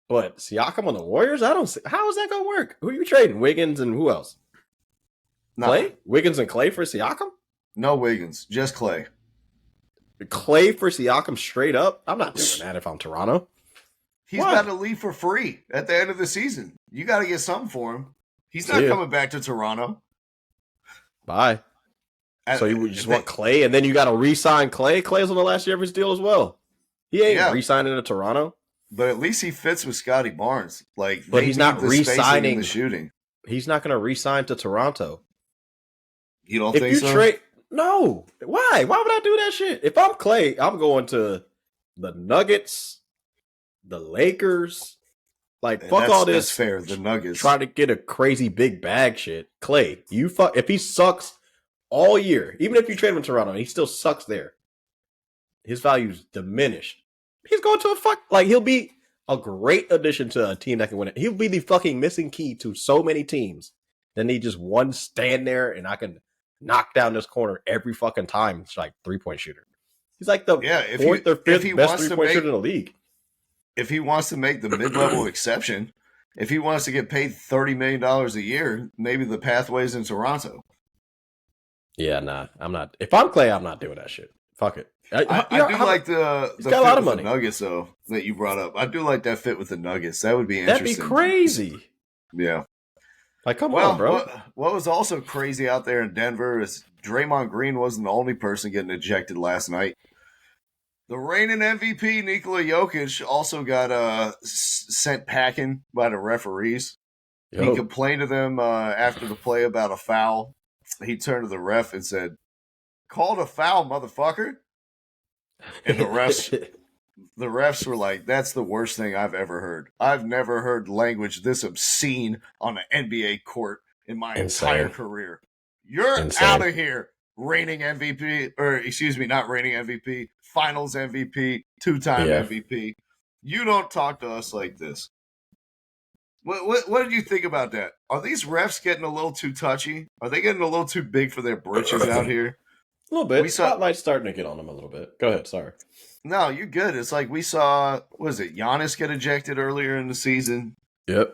But Siakam on the Warriors, I don't see. How is that going to work? Who are you trading? Wiggins and who else? No. Klay? Wiggins and Klay for Siakam? No Wiggins, just Klay. Klay for Siakam straight up? I'm not doing that if I'm Toronto. He's about to leave for free at the end of the season. You got to get something for him. He's not coming back to Toronto. Bye. So you just want Clay, and then you got to re-sign Clay? Clay's on the last year of his deal as well. He ain't re-signing to Toronto. But at least he fits with Scotty Barnes. But he's not re-signing the shooting. He's not going to re-sign to Toronto. You don't think so? No. Why? Why would I do that shit? If I'm Clay, I'm going to the Nuggets, the Lakers. Like, fuck all this. That's fair. The Nuggets. Try to get a crazy big bag shit. Clay, if he sucks all year, even if you trade him to Toronto, he still sucks there. His value's diminished. He's going to he'll be a great addition to a team that can win it. He'll be the fucking missing key to so many teams. Then he just one stand there and I can knock down this corner every fucking time. It's like 3-point shooter. He's like the fourth or fifth best 3-point shooter in the league. If he wants to make the mid-level exception, if he wants to get paid $30 million a year, maybe the pathway's in Toronto. Yeah, nah, I'm not. If I'm Clay, I'm not doing that shit. Fuck it. I do like the fit a lot of money. The Nuggets, though, that you brought up. I do like that fit with the Nuggets. That would be interesting. That'd be crazy. Yeah. Like, come on, bro. What was also crazy out there in Denver is Draymond Green wasn't the only person getting ejected last night. The reigning MVP, Nikola Jokic, also got sent packing by the referees. He complained to them after the play about a foul. He turned to the ref and said, "Called a foul, motherfucker." And the refs were like, "That's the worst thing I've ever heard. I've never heard language this obscene on an NBA court in my entire career. You're out of here, reigning MVP, or excuse me, not reigning MVP, Finals MVP, 2-time MVP. You don't talk to us like this." What did you think about that? Are these refs getting a little too touchy? Are they getting a little too big for their britches out here? A little bit. Spotlight's starting to get on them a little bit. Go ahead, sorry. No, you're good. It's like we saw, Giannis get ejected earlier in the season? Yep.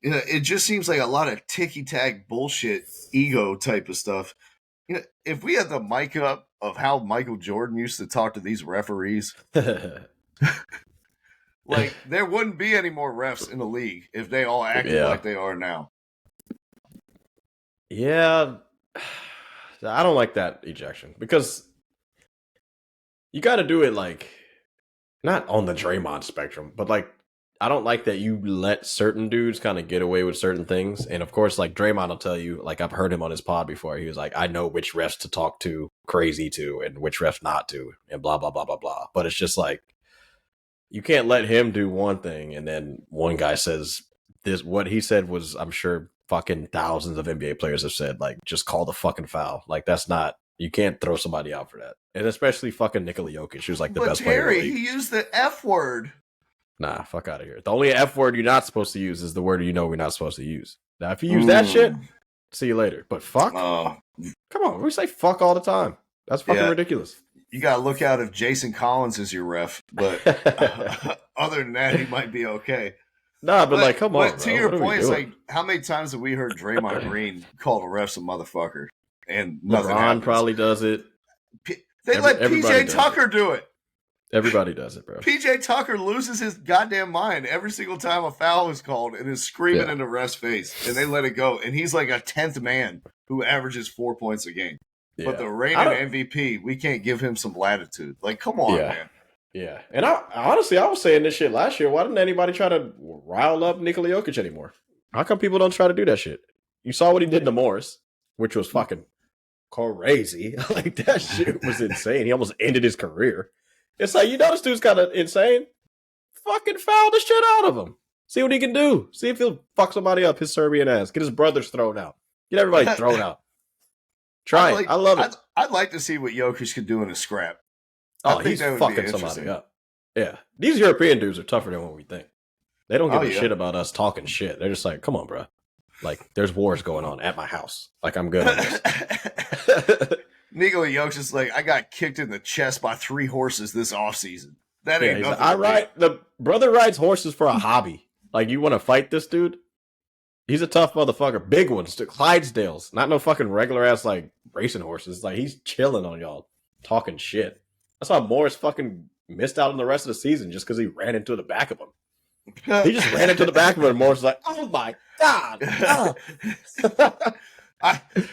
You know, it just seems like a lot of ticky-tack bullshit, ego type of stuff. You know, if we had the mic up of how Michael Jordan used to talk to these referees, like, there wouldn't be any more refs in the league if they all acted like they are now. Yeah. I don't like that ejection because you got to do it like not on the Draymond spectrum, but like I don't like that you let certain dudes kind of get away with certain things. And of course, like Draymond will tell you, like I've heard him on his pod before. He was like, I know which refs to talk to crazy to and which refs not to and blah, blah, blah, blah, blah. But it's just like you can't let him do one thing. And then one guy says this, what he said was, I'm sure fucking thousands of NBA players have said, like, just call the fucking foul. Like, that's not, you can't throw somebody out for that. And especially fucking Nikola Jokic, who's like the best player in the league. He used the F word. Nah, fuck out of here. The only F word you're not supposed to use is the word we're not supposed to use. Now, if you use that shit, see you later. But fuck? Come on, we say fuck all the time. That's fucking ridiculous. You got to look out if Jason Collins is your ref. But other than that, he might be okay. Nah, but like, come on. But to your point, it's like, how many times have we heard Draymond Green call the refs a motherfucker? And nothing happens. Probably does it. They let PJ Tucker do it. Everybody does it, bro. PJ Tucker loses his goddamn mind every single time a foul is called and is screaming in the ref's face, and they let it go. And he's like a 10th man who averages 4 points a game. Yeah. But the reigning MVP, we can't give him some latitude. Like, come on, man. Yeah. And I honestly was saying this shit last year. Why didn't anybody try to rile up Nikola Jokic anymore? How come people don't try to do that shit? You saw what he did to Morris, which was fucking crazy. Like, that shit was insane. He almost ended his career. It's like, you know, this dude's kind of insane. Fucking foul the shit out of him. See what he can do. See if he'll fuck somebody up, his Serbian ass. Get his brothers thrown out. Get everybody thrown out. Try it. I love it. I'd like to see what Jokic could do in a scrap. Oh, he's fucking somebody up. Yeah. These European dudes are tougher than what we think. They don't give a shit about us talking shit. They're just like, come on, bro. Like, there's wars going on at my house. Like, I'm good on this. Nikola Jokic is like, I got kicked in the chest by 3 horses this offseason. That ain't nothing. The brother rides horses for a hobby. Like, you want to fight this dude? He's a tough motherfucker. Big ones, Clydesdales. Not no fucking regular ass, like, racing horses. Like, he's chilling on y'all, talking shit. That's why Morris fucking missed out on the rest of the season just because he ran into the back of him. He just ran into the back of it and Morris was like, oh my God.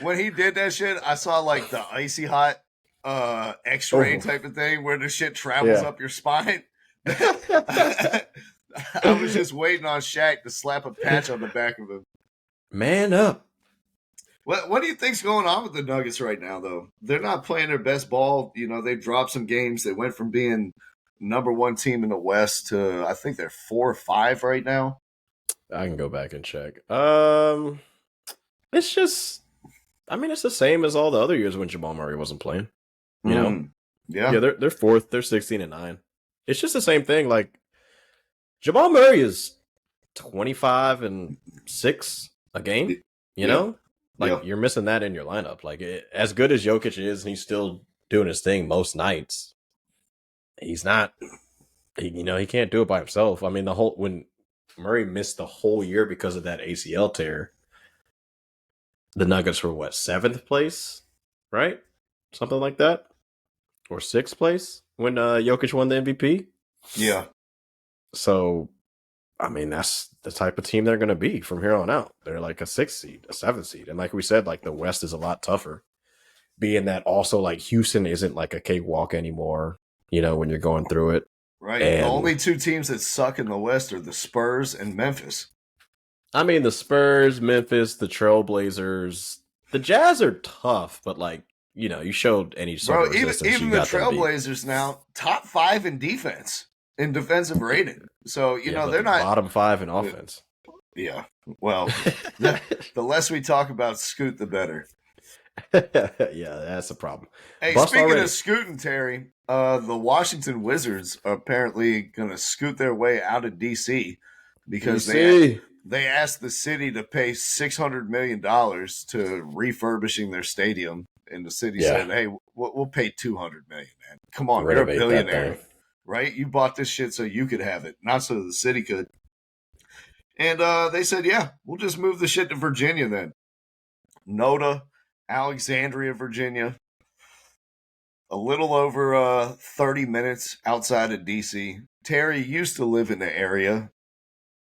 When he did that shit, I saw like the icy hot x-ray type of thing where the shit travels up your spine. I was just waiting on Shaq to slap a patch on the back of him. Man up. What do you think's going on with the Nuggets right now, though? They're not playing their best ball. You know, they've dropped some games. They went from being number one team in the West to, I think they're 4 or 5 right now. I can go back and check. It's just, I mean, it's the same as all the other years when Jamal Murray wasn't playing. You know? Yeah. They're fourth. They're 16-9. It's just the same thing. Like, Jamal Murray is 25-6 a game, you know? Like, you're missing that in your lineup. Like, as good as Jokic is, and he's still doing his thing most nights, he's not, he can't do it by himself. I mean, when Murray missed the whole year because of that ACL tear, the Nuggets were, 7th place, right? Something like that? Or 6th place when Jokic won the MVP? Yeah. So, I mean, that's the type of team they're going to be from here on out. They're like a 6th seed, a 7th seed. And like we said, like the West is a lot tougher. Being that also like Houston isn't like a cakewalk anymore, when you're going through it. Right. And the only 2 teams that suck in the West are the Spurs and Memphis. I mean, the Spurs, Memphis, the Trailblazers, the Jazz are tough, but like, you showed any sort of resistance. Even the Trailblazers now, top 5 in defense. In defensive rating. So, they're not bottom 5 in offense. Yeah. Well, the less we talk about Scoot, the better. Yeah, that's a problem. Hey, speaking of scooting, Terry, the Washington Wizards are apparently going to scoot their way out of D.C. because they asked the city to pay $600 million to refurbishing their stadium. And the city said, hey, we'll pay $200 million, man. Come on, you're a billionaire. Right? You bought this shit so you could have it, not so the city could. And they said, yeah, we'll just move the shit to Virginia then. Noda, Alexandria, Virginia. A little over 30 minutes outside of D.C. Terry used to live in the area.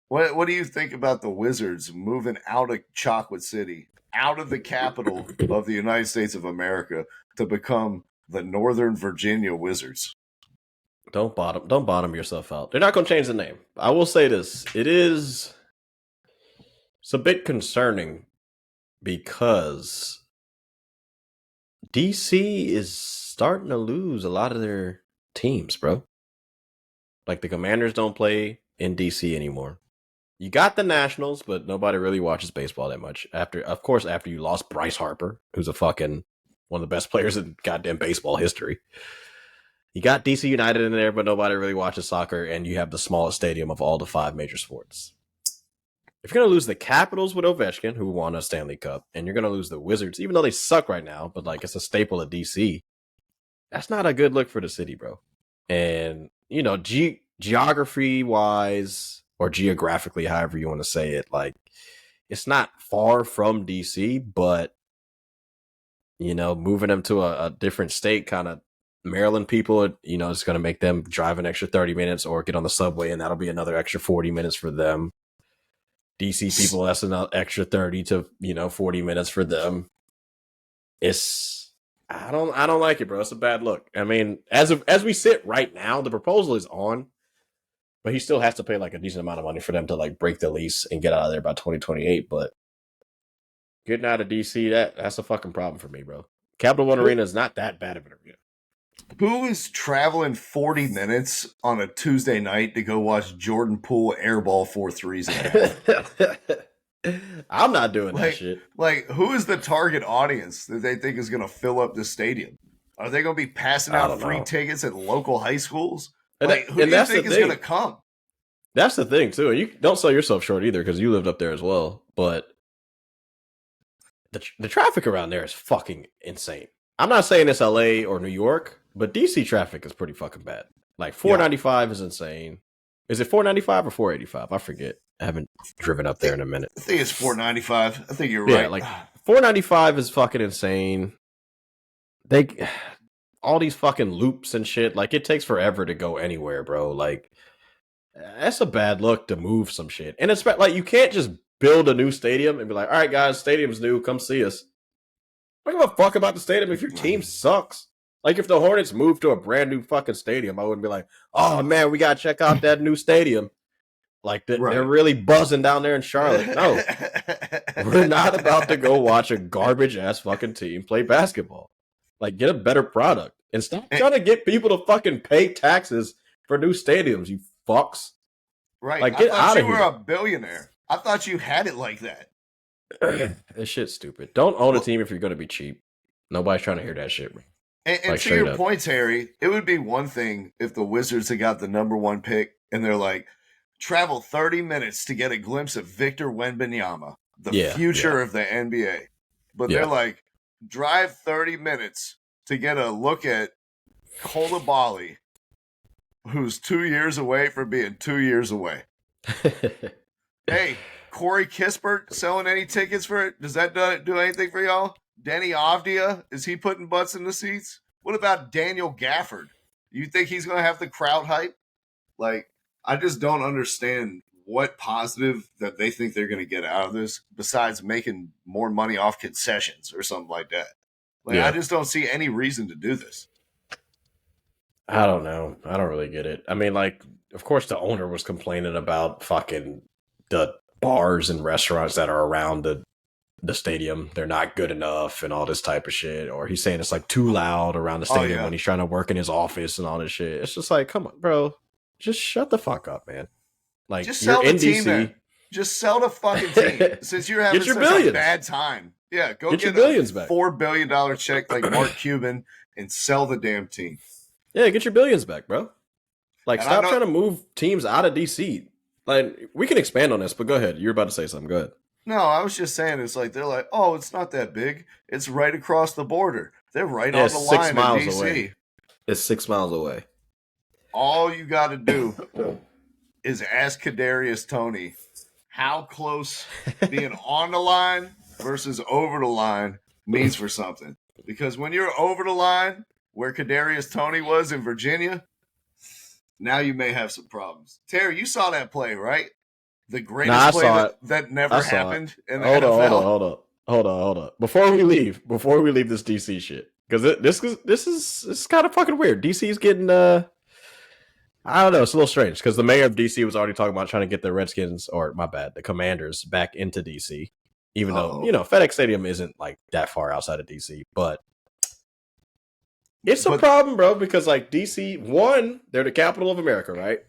What do you think about the Wizards moving out of Chocolate City, out of the capital of the United States of America, to become the Northern Virginia Wizards? Don't bottom yourself out. They're not going to change the name. I will say this. It's a bit concerning because DC is starting to lose a lot of their teams, bro. Like the Commanders don't play in DC anymore. You got the Nationals, but nobody really watches baseball that much. After you lost Bryce Harper, who's a fucking one of the best players in goddamn baseball history. You got DC United in there, but nobody really watches soccer, and you have the smallest stadium of all the 5 major sports. If you're going to lose the Capitals with Ovechkin, who won a Stanley Cup, and you're going to lose the Wizards, even though they suck right now, but like it's a staple of DC, that's not a good look for the city, bro. And, geography-wise, or geographically, however you want to say it, like, it's not far from DC, but, moving them to a different state kind of, Maryland people, it's going to make them drive an extra 30 minutes or get on the subway, and that'll be another extra 40 minutes for them. DC people, that's another extra 30 to 40 minutes for them. I don't like it, bro. It's a bad look. I mean, as we sit right now, the proposal is on, but he still has to pay like a decent amount of money for them to like break the lease and get out of there by 2028. But getting out of DC, that's a fucking problem for me, bro. Capital One Arena is not that bad of an arena. Who is traveling 40 minutes on a Tuesday night to go watch Jordan Poole airball 4 threes? I'm not doing that shit. Like, who is the target audience that they think is going to fill up this stadium? Are they going to be passing out free tickets at local high schools? Who do you think is going to come? That's the thing, too. You don't sell yourself short either because you lived up there as well. But the traffic around there is fucking insane. I'm not saying it's LA or New York, but DC traffic is pretty fucking bad. Like 495 is insane. Is it 495 or 485? I forget. I haven't driven up there in a minute. I think it's 495. I think you're right. Yeah, like 495 is fucking insane. All these fucking loops and shit. Like it takes forever to go anywhere, bro. Like That's a bad look to move some shit. And it's like you can't just build a new stadium and be like, all right, guys, stadium's new. Come see us. I don't give a fuck about the stadium if your team sucks. Like if the Hornets moved to a brand new fucking stadium, I wouldn't be like, oh man, we gotta check out that new stadium. Like they're really buzzing down there in Charlotte. No, we're not about to go watch a garbage ass fucking team play basketball. Like get a better product and stop trying to get people to fucking pay taxes for new stadiums. You fucks. Right. Like get out of here. You were a billionaire. I thought you had it like that. This shit's stupid. Don't own a team if you're going to be cheap. Nobody's trying to hear that shit. And like, to your point, Harry, it would be one thing if the Wizards had got the number 1 pick and they're like, travel 30 minutes to get a glimpse of Victor Wembanyama, the future of the NBA. But they're like, drive 30 minutes to get a look at Coulibaly, who's 2 years away from being 2 years away. Hey, Corey Kispert selling any tickets for it? Does that do anything for y'all? Denny Avdia, is he putting butts in the seats? What about Daniel Gafford? You think he's going to have the crowd hype? Like, I just don't understand what positive that they think they're going to get out of this besides making more money off concessions or something like that. Like, I just don't see any reason to do this. I don't know. I don't really get it. I mean, like, of course the owner was complaining about fucking the bars and restaurants that are around the stadium. They're not good enough and all this type of shit. Or he's saying it's like too loud around the stadium when he's trying to work in his office and all this shit. It's just like, come on, bro. Just shut the fuck up, man. Like, just sell the team then. Just sell the fucking team. Since you're having such a bad time. Yeah, go get your billions back. $4 billion check like Mark Cuban and sell the damn team. Yeah, get your billions back, bro. Like, stop trying to move teams out of DC. Like, we can expand on this, but go ahead. You're about to say something. Go ahead. No, I was just saying, it's like, they're like, oh, it's not that big. It's right across the border. They're right on the line in DC. Away. It's 6 miles away. All you got to do is ask Kadarius Toney how close being on the line versus over the line means for something. Because when you're over the line, where Kadarius Toney was in Virginia, now you may have some problems. Terry, you saw that play, right? The greatest play that never happened in the NFL. Hold on. Before we leave this DC shit, because this is kind of fucking weird. DC's getting I don't know, it's a little strange because the mayor of DC was already talking about trying to get the Redskins, or my bad, the Commanders back into DC. Even though, FedEx Stadium isn't like that far outside of DC, but it's a problem, bro, because like DC, one, they're the capital of America, right?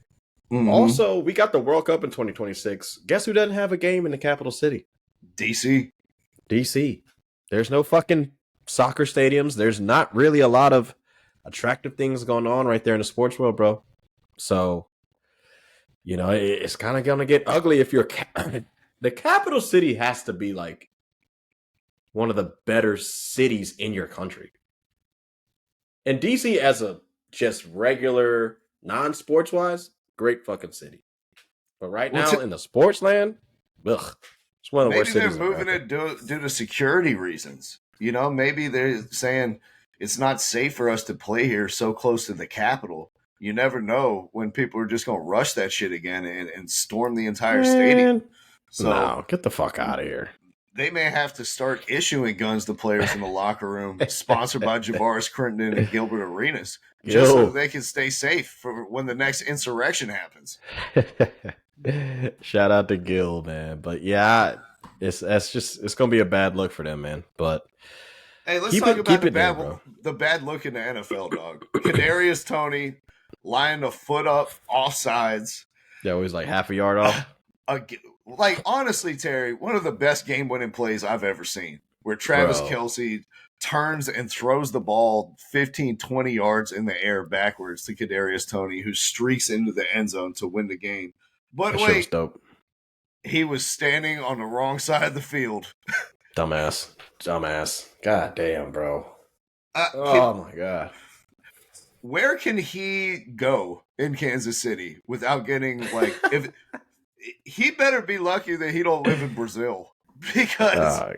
Mm-hmm. Also, we got the World Cup in 2026. Guess who doesn't have a game in the capital city? DC. There's no fucking soccer stadiums. There's not really a lot of attractive things going on right there in the sports world, bro. So, it's kind of going to get ugly if you're... The capital city has to be like one of the better cities in your country. And DC as a just regular non-sports wise, great fucking city. But right now in the sports land, it's one of the worst cities. Maybe they're moving it due to security reasons. Maybe they're saying it's not safe for us to play here so close to the capital. You never know when people are just going to rush that shit again and storm the entire stadium. So no, get the fuck out of here. They may have to start issuing guns to players in the locker room, sponsored by Javaris Crittenton and Gilbert Arenas, just so they can stay safe for when the next insurrection happens. Shout out to Gil, man. But yeah, it's gonna be a bad look for them, man. But hey, let's talk about the bad look in the NFL, dog. Kadarius Toney lining a foot up offsides. Yeah, he was like half a yard off. Like, honestly, Terry, one of the best game-winning plays I've ever seen, where Travis Kelce turns and throws the ball 15, 20 yards in the air backwards to Kadarius Toney, who streaks into the end zone to win the game. But that wait, dope. He was standing on the wrong side of the field. Dumbass. God damn, bro. Oh, my God. Where can he go in Kansas City without getting, like, if... He better be lucky that he don't live in Brazil, because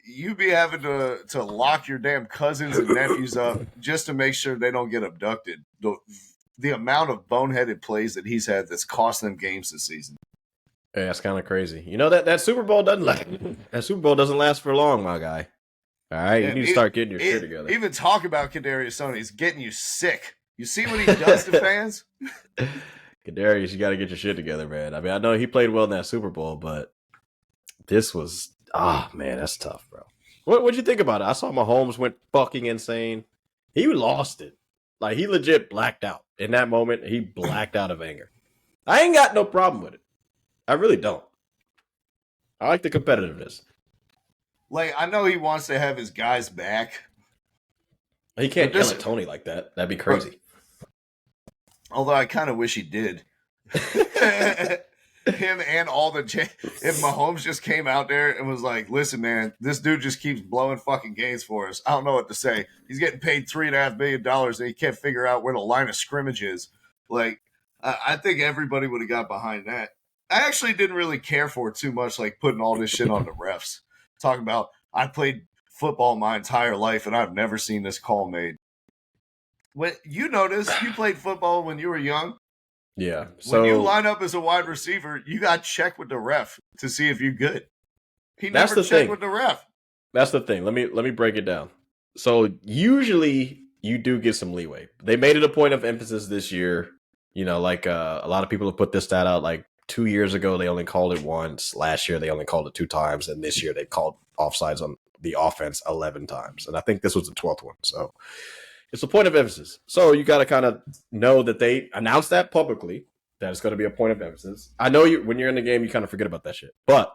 you be having to lock your damn cousins and nephews up just to make sure they don't get abducted the amount of boneheaded plays that he's had that's cost them games this season. Yeah, that's kind of crazy. You know that Super Bowl doesn't last for long, my guy. All right, you need to start getting your shit together. Even talk about Kadarius Toney is getting you sick. You see what he does to fans? Kadarius, you got to get your shit together, man. I mean, I know he played well in that Super Bowl, but this was man, that's tough, bro. What'd you think about it? I saw Mahomes went fucking insane. He lost it. Like, he legit blacked out. In that moment, he blacked out of anger. I ain't got no problem with it. I really don't. I like the competitiveness. Like, I know he wants to have his guys back. He can't yell at Tony like that. That'd be crazy. Although I kind of wish he did. Him and all the if Mahomes just came out there and was like, listen, man, this dude just keeps blowing fucking games for us. I don't know what to say. He's getting paid $3.5 million and he can't figure out where the line of scrimmage is. Like, I think everybody would have got behind that. I actually didn't really care for it too much, like putting all this shit on the refs. Talking about, I played football my entire life and I've never seen this call made. When you notice you played football when you were young. Yeah. So when you line up as a wide receiver, you got to check with the ref to see if you're good. He never checked with the ref. That's the thing. Let me break it down. So usually you do get some leeway. They made it a point of emphasis this year. You know, like a lot of people have put this stat out. Like 2 years ago, they only called it once. Last year, they only called it 2 times. And this year, they called offsides on the offense 11 times. And I think this was the 12th one. So it's a point of emphasis. So you got to kind of know that they announced that publicly, that it's going to be a point of emphasis. I know when you're in the game, you kind of forget about that shit. But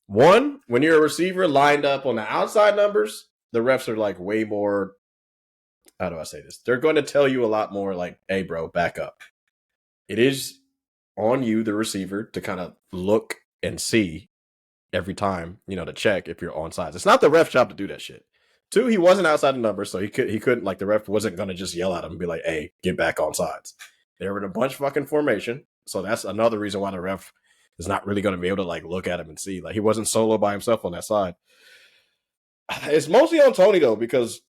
one, when you're a receiver lined up on the outside numbers, the refs are like way more, how do I say this? They're going to tell you a lot more like, hey, bro, back up. It is on you, the receiver, to kind of look and see every time, you know, to check if you're on sides. It's not the ref's job to do that shit. 2, he wasn't outside the number, so he couldn't, like, the ref wasn't going to just yell at him and be like, hey, get back on sides. They were in a bunch fucking formation, so that's another reason why the ref is not really going to be able to, like, look at him and see. Like, he wasn't solo by himself on that side. It's mostly on Tony, though, because,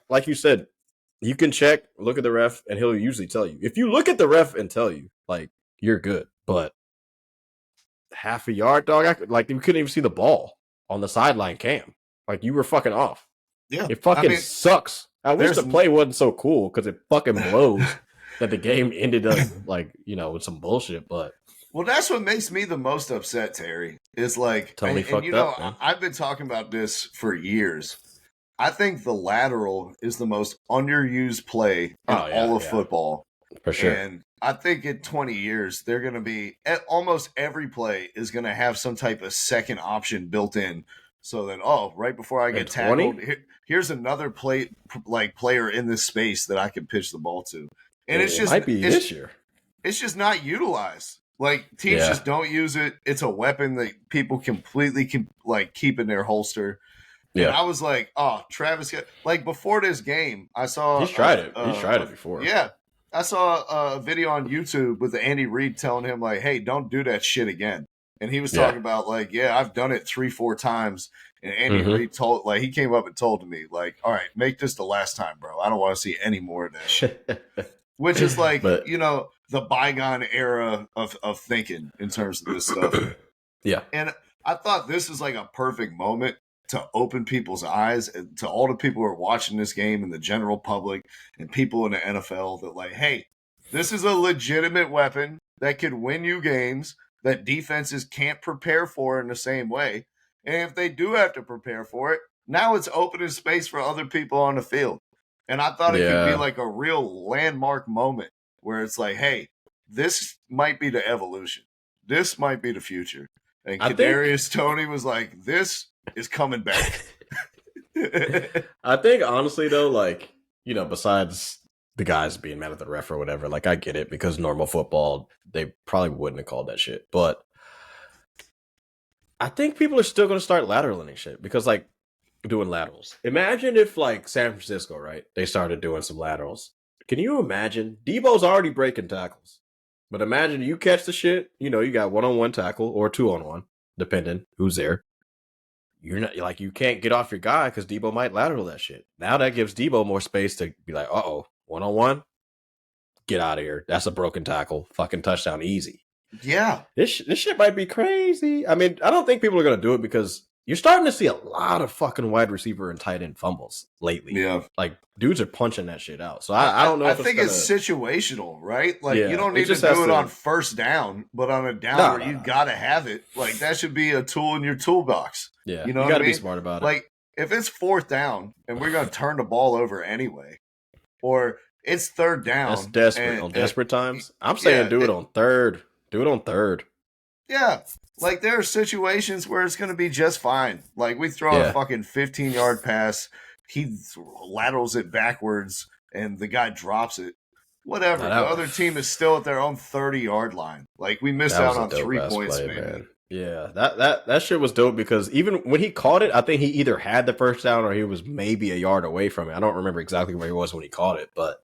like you said, you can check, look at the ref, and he'll usually tell you. If you look at the ref and tell you, like, you're good, but half a yard, dog, you couldn't even see the ball on the sideline cam. Like, you were fucking off. Yeah, it fucking sucks. I wish the play wasn't so cool because it fucking blows that the game ended up like, you know, with some bullshit. But well, that's what makes me the most upset, Terry. Is like, Tony fucked you know, up, man. I've been talking about this for years. I think the lateral is the most underused play in all of football, for sure. And I think in 20 years they're going to be almost every play is going to have some type of second option built in. So then, right before I get tackled, here's another player in this space that I can pitch the ball to. And it might be this year. It's just not utilized. Like, teams just don't use it. It's a weapon that people completely can keep in their holster. Yeah. And I was like, Travis, like before this game, I saw he's tried it. He's tried it before. Yeah. I saw a video on YouTube with Andy Reid telling him like, hey, don't do that shit again. And he was talking about like, I've done it 3-4 times. And Andy Reid he came up and told me like, all right, make this the last time, bro. I don't want to see any more of that shit. Which is like, you know, the bygone era of thinking in terms of this stuff. Yeah. And I thought this is like a perfect moment to open people's eyes and to all the people who are watching this game and the general public and people in the NFL that like, hey, this is a legitimate weapon that could win you games that defenses can't prepare for in the same way. And if they do have to prepare for it, now it's opening space for other people on the field. And I thought it could be like a real landmark moment where it's like, hey, this might be the evolution. This might be the future. And Kadarius Toney was like, this is coming back. I think, honestly, though, like, you know, besides the guys being mad at the ref or whatever, like, I get it because normal football, they probably wouldn't have called that shit. But I think people are still going to start lateraling and shit because, like, doing laterals. Imagine if, like, San Francisco, right, they started doing some laterals. Can you imagine? Debo's already breaking tackles. But imagine you catch the shit, you know, you got 1-on-1 tackle or 2-on-1, depending who's there. You're not like, you can't get off your guy because Debo might lateral that shit. Now that gives Debo more space to be like, 1-on-1. get out of here. That's a broken tackle. Fucking touchdown, easy. Yeah. This shit might be crazy. I mean, I don't think people are going to do it because you're starting to see a lot of fucking wide receiver and tight end fumbles lately. Yeah. Like, dudes are punching that shit out. So I don't know I if think it's situational, right? Like, you don't need to do it on first down, but on a down where you got to have it. Like, that should be a tool in your toolbox. Yeah. You know you got to be smart about it. Like, if it's fourth down and we're going to turn the ball over anyway, or it's third down. That's desperate. On desperate times? I'm saying do it on third. Do it on third. Yeah. Like, there are situations where it's going to be just fine. Like, we throw a fucking 15-yard pass. He laterals it backwards, and the guy drops it. Whatever. The other team is still at their own 30-yard line. Like, we missed out on 3 points, man. Yeah, that shit was dope because even when he caught it, I think he either had the first down or he was maybe a yard away from it. I don't remember exactly where he was when he caught it, but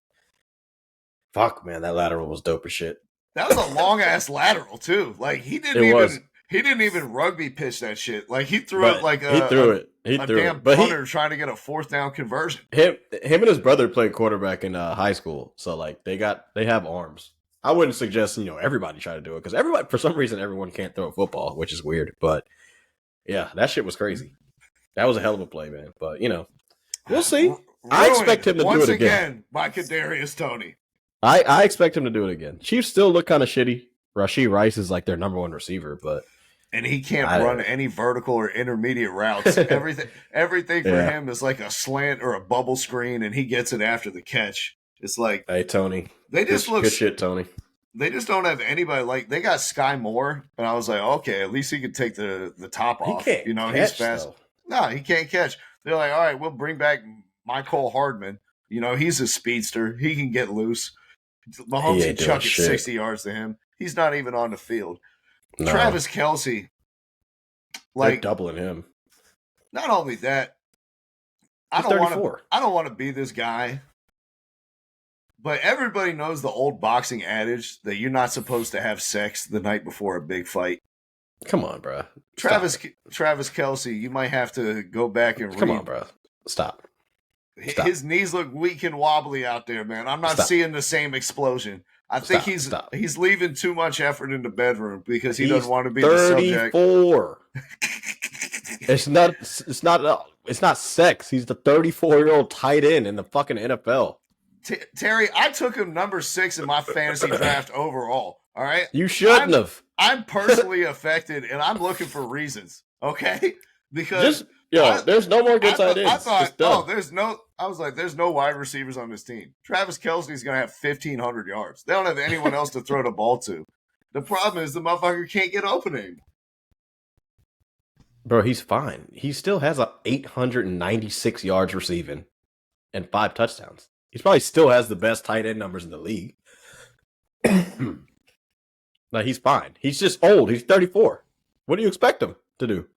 fuck, man, that lateral was dope as shit. That was a long ass lateral too. Like he didn't even rugby pitch that shit. Like he threw it like a damn punter trying to get a fourth down conversion. Him and his brother played quarterback in high school, so like they have arms. I wouldn't suggest everybody try to do it because everybody for some reason everyone can't throw a football, which is weird. But yeah, that shit was crazy. That was a hell of a play, man. But we'll see. I expect him to do it again by Kadarius Toney. I expect him to do it again. Chiefs still look kind of shitty. Rashee Rice is like their number one receiver, and he can't run any vertical or intermediate routes. Everything for him is like a slant or a bubble screen, and he gets it after the catch. It's like, hey Tony, they just look good shit, Tony. They just don't have anybody like they got Sky Moore, and I was like, okay, at least he could take the top off. He can't he's fast. Though. No, he can't catch. They're like, all right, we'll bring back Michael Hardman. He's a speedster. He can get loose. Mahomes can chuck it 60 yards to him. He's not even on the field. No. Travis Kelce, they're doubling him. Not only that, I don't want to be this guy, but everybody knows the old boxing adage that you're not supposed to have sex the night before a big fight. Come on, bro. Travis Kelce, you might have to go back and Come on, bro. Stop. His knees look weak and wobbly out there, man. I'm not seeing the same explosion. I think he's leaving too much effort in the bedroom because he doesn't want to be 34. The subject. It's not sex. He's the 34-year-old tight end in the fucking NFL. Terry, I took him number 6 in my fantasy draft overall. All right, you shouldn't have. I'm personally affected, and I'm looking for reasons. Okay, because there's no more good tight ends. I thought, I was like, there's no wide receivers on this team. Travis Kelce's going to have 1,500 yards. They don't have anyone else to throw the ball to. The problem is the motherfucker can't get opening. Bro, he's fine. He still has 896 yards receiving and 5 touchdowns. He probably still has the best tight end numbers in the league. Like, he's fine. He's just old. He's 34. What do you expect him to do?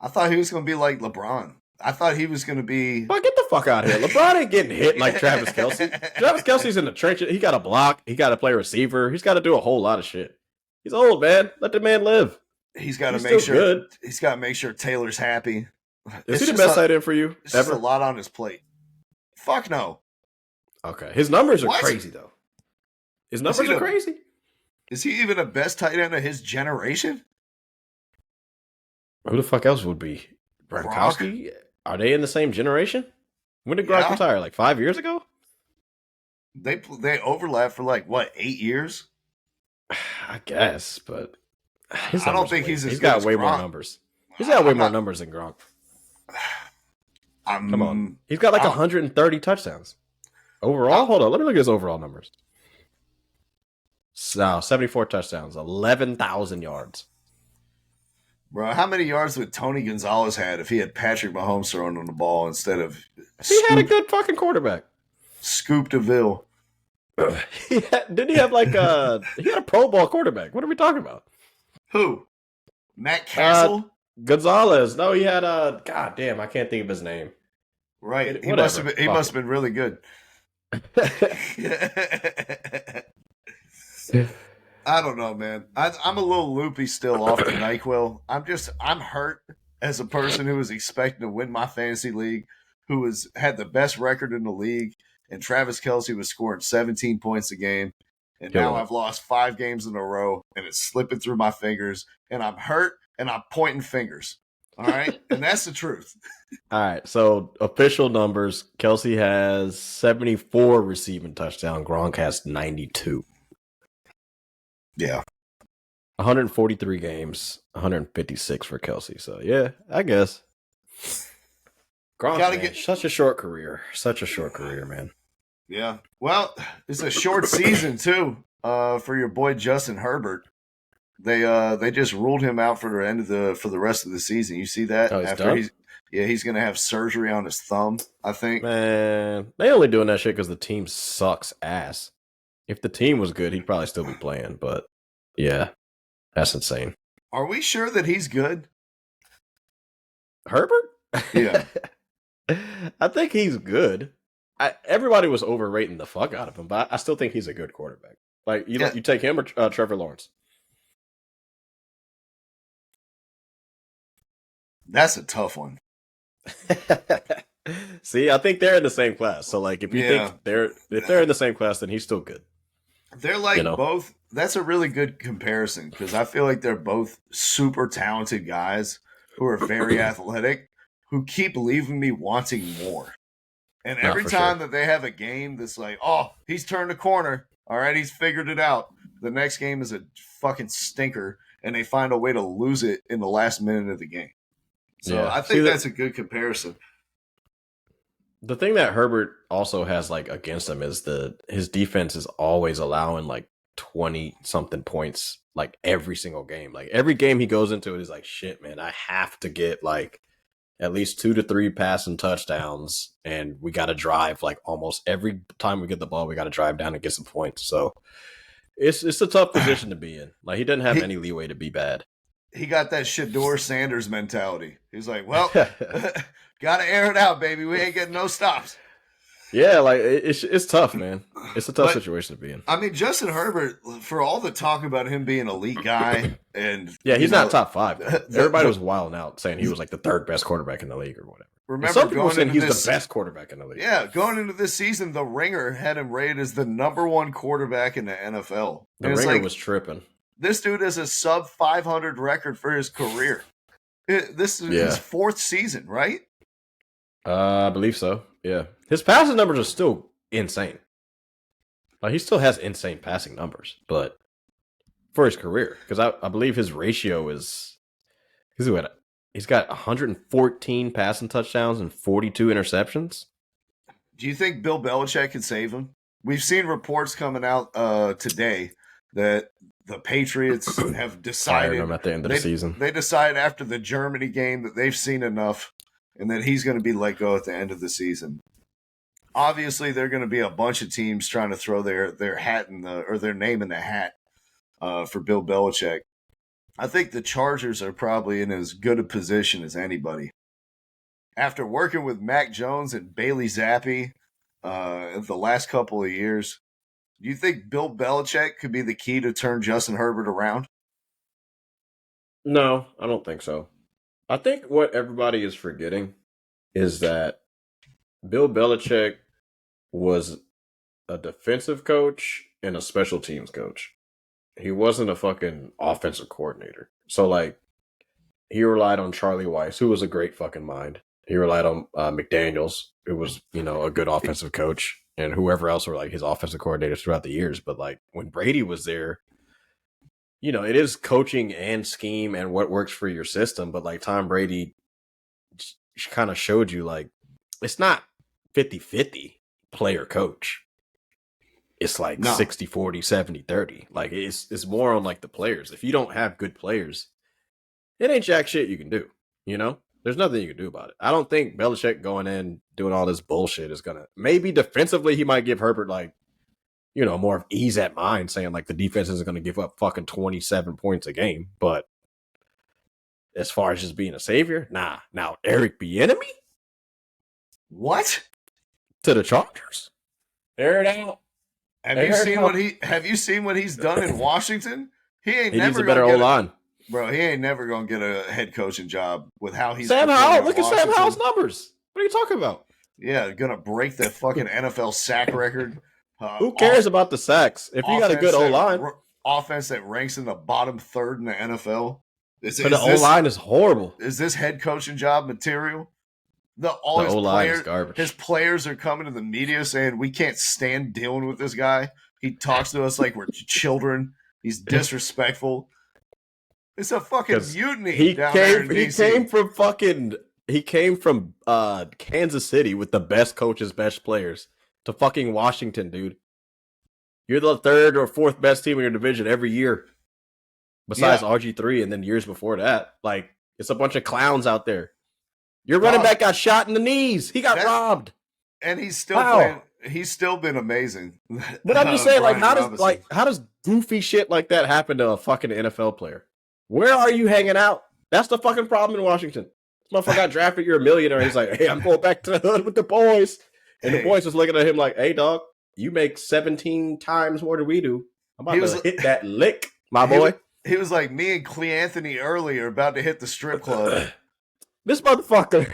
I thought he was going to be like LeBron. I thought he was going to be... Well, get the fuck out of here. LeBron ain't getting hit like Travis Kelce. Travis Kelce's in the trenches. He got to block. He got to play receiver. He's got to do a whole lot of shit. He's old, man. Let the man live. He's got to make sure... Good. He's got to make sure Taylor's happy. Is he the best tight end for you? It's just a lot on his plate. Fuck no. Okay. His numbers are crazy, though. His numbers are crazy. Is he even the best tight end of his generation? Who the fuck else would be? Gronkowski? Are they in the same generation? When did Gronk retire? Like 5 years ago? They overlap for 8 years? I guess, but I don't think he's got way more numbers. He's got way more numbers than Gronk. Come on. He's got 130 touchdowns. Overall? Hold on. Let me look at his overall numbers. So, 74 touchdowns, 11,000 yards. Bro, how many yards would Tony Gonzalez had if he had Patrick Mahomes throwing on the ball instead of... He had a good fucking quarterback. Scoop DeVille. Didn't he have he had a Pro Bowl quarterback. What are we talking about? Who? Matt Castle? Gonzalez. No, he had God damn, I can't think of his name. Right. He must have been really good. I don't know, man. I'm a little loopy still off the NyQuil. I'm hurt as a person who was expecting to win my fantasy league, who had the best record in the league, and Travis Kelce was scoring 17 points a game. And Killing now it. I've lost 5 games in a row, and it's slipping through my fingers, and I'm hurt, and I'm pointing fingers. All right? And that's the truth. All right, so official numbers, Kelce has 74 receiving touchdowns. Gronk has 92. Yeah. 143 games, 156 for Kelce. So, yeah, I guess. Gronk, man, such a short career. Such a short career, man. Yeah. Well, it's a short season, too, for your boy Justin Herbert. They just ruled him out for the rest of the season. You see that? Oh, he's done? He's going to have surgery on his thumb, I think. Man, they only doing that shit because the team sucks ass. If the team was good, he'd probably still be playing. But yeah, that's insane. Are we sure that he's good? Herbert? Yeah. I think he's good. Everybody was overrating the fuck out of him, but I still think he's a good quarterback. Like, you take him or Trevor Lawrence? That's a tough one. See, I think they're in the same class. So, like, if you think if they're in the same class, then he's still good. They're like both. That's a really good comparison because I feel like they're both super talented guys who are very athletic, who keep leaving me wanting more. And every time that they have a game that's like, oh, he's turned a corner. All right, he's figured it out. The next game is a fucking stinker, and they find a way to lose it in the last minute of the game. So I think that's a good comparison. The thing that Herbert also has like against him is his defense is always allowing like 20-something points like every single game. Like every game he goes into it is like, shit, man, I have to get like at least 2 to 3 passing touchdowns, and we got to drive like almost every time we get the ball, we got to drive down and get some points. So it's a tough position to be in. Like he doesn't have any leeway to be bad. He got that Shador Sanders mentality. He's like, well, got to air it out, baby. We ain't getting no stops. Yeah, like it's tough, man. It's a tough situation to be in. I mean, Justin Herbert, for all the talk about him being an elite guy, and yeah, he's not top 5. Everybody was wilding out saying he was like the 3rd best quarterback in the league or whatever. Remember, some people saying he's the best quarterback in the league. Yeah, going into this season, the Ringer had him rated as the #1 quarterback in the NFL. The Ringer was tripping. This dude has a sub 500 record for his career. This is his 4th season, right? I believe so. Yeah, his passing numbers are still insane. Like he still has insane passing numbers, but for his career, because I believe his ratio is he's got 114 passing touchdowns and 42 interceptions. Do you think Bill Belichick could save him? We've seen reports coming out today that the Patriots have decided him at the end of the season. They decide after the Germany game that they've seen enough and that he's going to be let go at the end of the season. Obviously, there are going to be a bunch of teams trying to throw their hat or their name in the hat for Bill Belichick. I think the Chargers are probably in as good a position as anybody. After working with Mac Jones and Bailey Zappi the last couple of years, do you think Bill Belichick could be the key to turn Justin Herbert around? No, I don't think so. I think what everybody is forgetting is that Bill Belichick was a defensive coach and a special teams coach. He wasn't a fucking offensive coordinator. So, like, he relied on Charlie Weiss, who was a great fucking mind. He relied on McDaniels, who was, a good offensive coach, and whoever else were, like, his offensive coordinators throughout the years. But, like, when Brady was there, it is coaching and scheme and what works for your system. But, like, Tom Brady kind of showed you, like, it's not 50-50 player coach. It's like 60-40, 70-30. Like it's more on like the players. If you don't have good players, it ain't jack shit you can do. There's nothing you can do about it. I don't think Belichick going in doing all this bullshit is gonna. Maybe defensively he might give Herbert like, more of ease at mind, saying like the defense isn't gonna give up fucking 27 points a game. But as far as just being a savior, nah. Now Eric Bieniemy, what to the Chargers? Air it out. Have you seen what he's done in Washington? He needs a better O-line. Bro, he ain't never gonna get a head coaching job with how he's Sam Howell. Look at Sam Howell's numbers. What are you talking about? Yeah, gonna break the fucking NFL sack record. Who cares about the sacks? If you got a good O-line. Offense that ranks in the bottom third in the NFL. But the O-line is horrible. Is this head coaching job material? All the his O-line players, is garbage. His players are coming to the media saying, we can't stand dealing with this guy. He talks to us like we're children. He's disrespectful. It's a fucking mutiny. He came from Kansas City with the best coaches, best players to fucking Washington, dude. You're the third or fourth best team in your division every year. Besides RG3 and then years before that. Like, it's a bunch of clowns out there. Your running back got shot in the knees. He got robbed. And he's still playing. He's still been amazing. But I'm just saying, like, how does goofy shit like that happen to a fucking NFL player? Where are you hanging out? That's the fucking problem in Washington. This motherfucker got drafted, you're a millionaire. He's like, hey, I'm going back to the hood with the boys. And the boys was looking at him like, hey, dog, you make 17 times more than we do. I'm about to hit that lick, my boy. He was like, me and Clee Anthony early are about to hit the strip club. This motherfucker,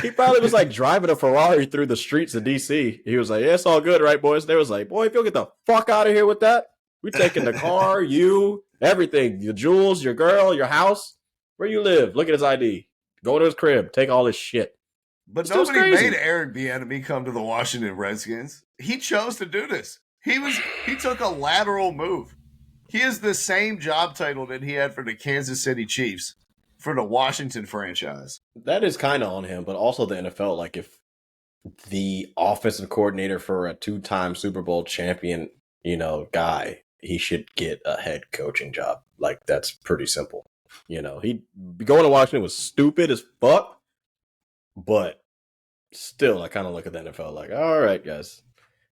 he probably was like driving a Ferrari through the streets of D.C. He was like, yeah, it's all good, right, boys? They was like, boy, if you'll get the fuck out of here with that, we taking the car, you, everything, your jewels, your girl, your house, where you live. Look at his ID. Go to his crib. Take all his shit. But nobody made Eric Bieniemy come to the Washington Redskins. He chose to do this. He took a lateral move. He has the same job title that he had for the Kansas City Chiefs for the Washington franchise. That is kind of on him, but also the NFL. Like, if the offensive coordinator for a 2-time Super Bowl champion, guy, he should get a head coaching job. Like, that's pretty simple. He going to Washington was stupid as fuck, but still, I kind of look at the NFL like, all right, guys,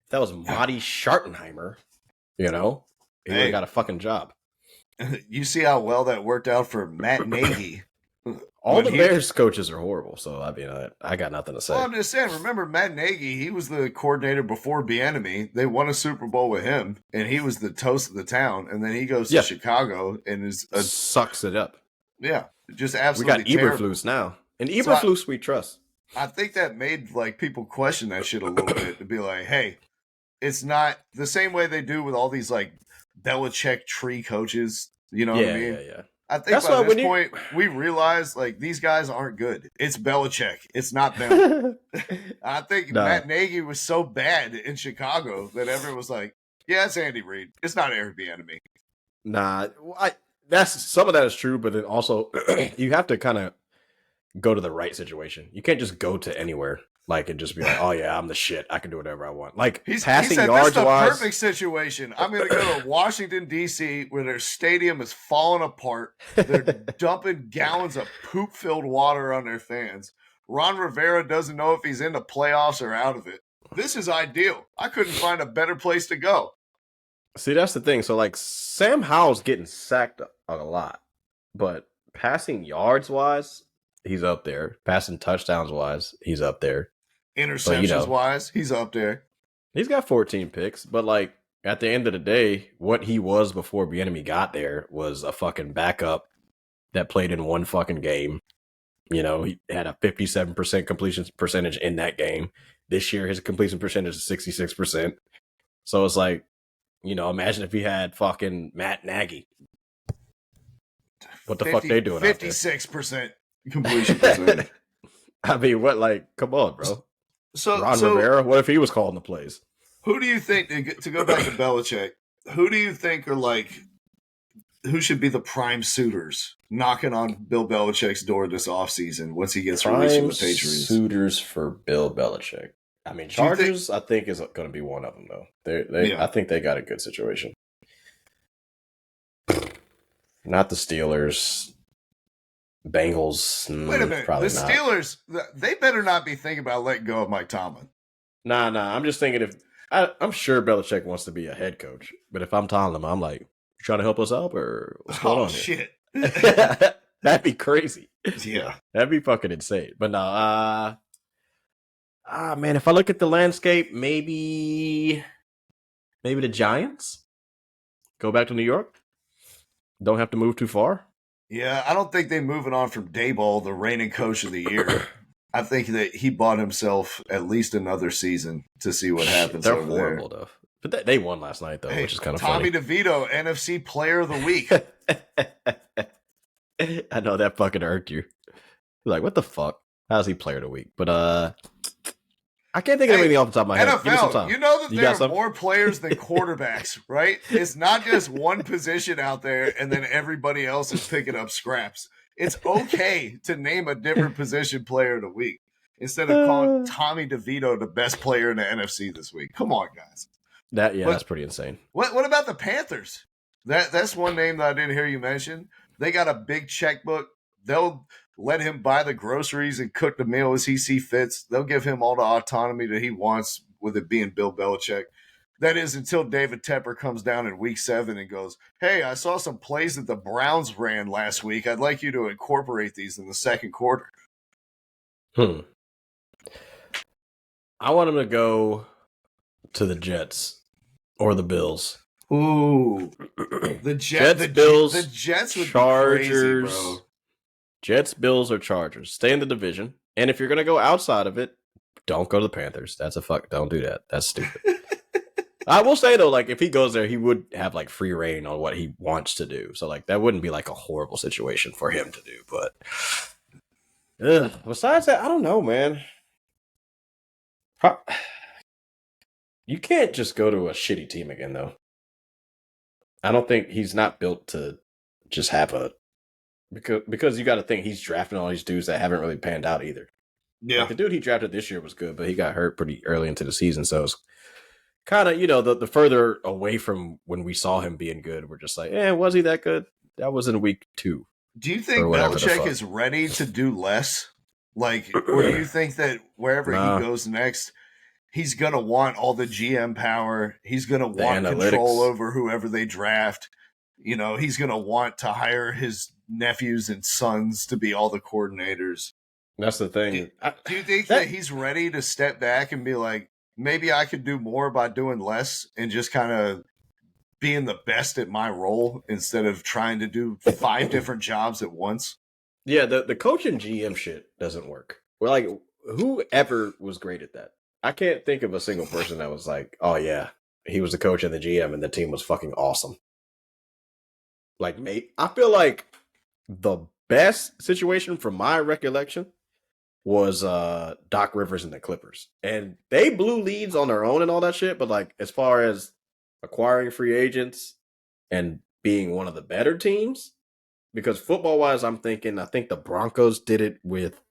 if that was Marty Schottenheimer, he would have got a fucking job. You see how well that worked out for Matt Nagy. All the Bears coaches are horrible, so I mean, I got nothing to say. Well, I'm just saying, remember Matt Nagy, he was the coordinator before Bieniemy. They won a Super Bowl with him, and he was the toast of the town, and then he goes to Chicago and sucks it up. Yeah, just absolutely We got Eberflus now, and Eberflus we trust. I think that made people question that shit a little bit, to be like, hey, it's not the same way they do with all these Belichick tree coaches. You know what I mean? Yeah. I think that's by this point, we realize these guys aren't good. It's Belichick. It's not them. I think Matt Nagy was so bad in Chicago that everyone was like, yeah, it's Andy Reid. It's not Eric Bieniemy. Nah, some of that is true, but then also you have to kind of go to the right situation. You can't just go to anywhere and just be like, oh yeah, I'm the shit. I can do whatever I want. Passing yards wise, perfect situation. I'm going to go to Washington D.C. where their stadium is falling apart. They're dumping gallons of poop-filled water on their fans. Ron Rivera doesn't know if he's in the playoffs or out of it. This is ideal. I couldn't find a better place to go. See, that's the thing. So Sam Howell's getting sacked a lot, but passing yards wise, he's up there. Passing touchdowns wise, he's up there. Interceptions wise, he's up there. He's got 14 picks, but at the end of the day, what he was before Bieniemy got there was a fucking backup that played in one fucking game. He had a 57% completion percentage in that game. This year, his completion percentage is 66%. So it's imagine if he had fucking Matt Nagy. What the fuck they doing 56% completion percentage. I mean, come on, bro. Ron Rivera, what if he was calling the plays? Who do you think, to go back to Belichick, who do you think are who should be the prime suitors knocking on Bill Belichick's door this offseason once he gets released from the Patriots? Suitors for Bill Belichick. I mean, Chargers, I think, is going to be one of them, though. I think they got a good situation. Not the Steelers. Bengals. Wait a minute. The Steelers, they better not be thinking about letting go of Mike Tomlin. Nah. I'm just thinking I'm sure Belichick wants to be a head coach, but if I'm telling him, I'm like, you trying to help us out or what's going on here? Shit. That'd be crazy. Yeah. That'd be fucking insane. But no, man, if I look at the landscape, maybe the Giants go back to New York. Don't have to move too far. Yeah, I don't think they're moving on from Daboll, the reigning coach of the year. I think that he bought himself at least another season to see what happens. They're over horrible there. though. But they won last night though, Hey, which is kind of Tommy funny. DeVito, NFC Player of the Week. I know that fucking irked you. You're like, what the fuck? How's he Player of the Week? But I can't think of anything off the top of my head. Give me some NFL, time. you know that there are more players than quarterbacks, right? It's not just one position out there and then everybody else is picking up scraps. It's okay to name a different position Player of the Week instead of calling Tommy DeVito the best player in the NFC this week. Come on, guys. That's pretty insane. What about the Panthers? That's one name that I didn't hear you mention. They got a big checkbook. They'll let him buy the groceries and cook the meal as he sees fits. They'll give him all the autonomy that he wants, with it being Bill Belichick. That is until David Tepper comes down in week 7 and goes, hey, I saw some plays that the Browns ran last week. I'd like you to incorporate these in the second quarter. I want him to go to the Jets or the Bills. Ooh. Jets, Bills, the Jets would Chargers, be crazy, bro. Jets, Bills, or Chargers. Stay in the division. And if you're going to go outside of it, don't go to the Panthers. Don't do that. That's stupid. I will say, though, like, if he goes there, he would have, like, free reign on what he wants to do. So, like, that wouldn't be, like, a horrible situation for him to do. But, besides that, I don't know, man. You can't just go to a shitty team again, though. I don't think he's not built to just have a... Because you got to think he's drafting all these dudes that haven't really panned out either. Yeah. Like, the dude he drafted this year was good, but he got hurt pretty early into the season. So it's kind of, the further away from when we saw him being good, we're just like, was he that good? That was in week 2. Do you think Belichick is ready to do less? Like, or do you think that wherever he goes next, he's going to want all the GM power? He's going to want control over whoever they draft. He's going to want to hire his nephews and sons to be all the coordinators. That's the thing. Do you think that he's ready to step back and be like, maybe I could do more by doing less and just kind of being the best at my role instead of trying to do 5 different jobs at once? Yeah, the coach and GM shit doesn't work. Well, like, whoever was great at that? I can't think of a single person that was like, oh yeah, he was the coach and the GM and the team was fucking awesome. Like, mate, I feel like the best situation from my recollection was Doc Rivers and the Clippers. And they blew leads on their own and all that shit, but like, as far as acquiring free agents and being one of the better teams, because football-wise, I think the Broncos did it with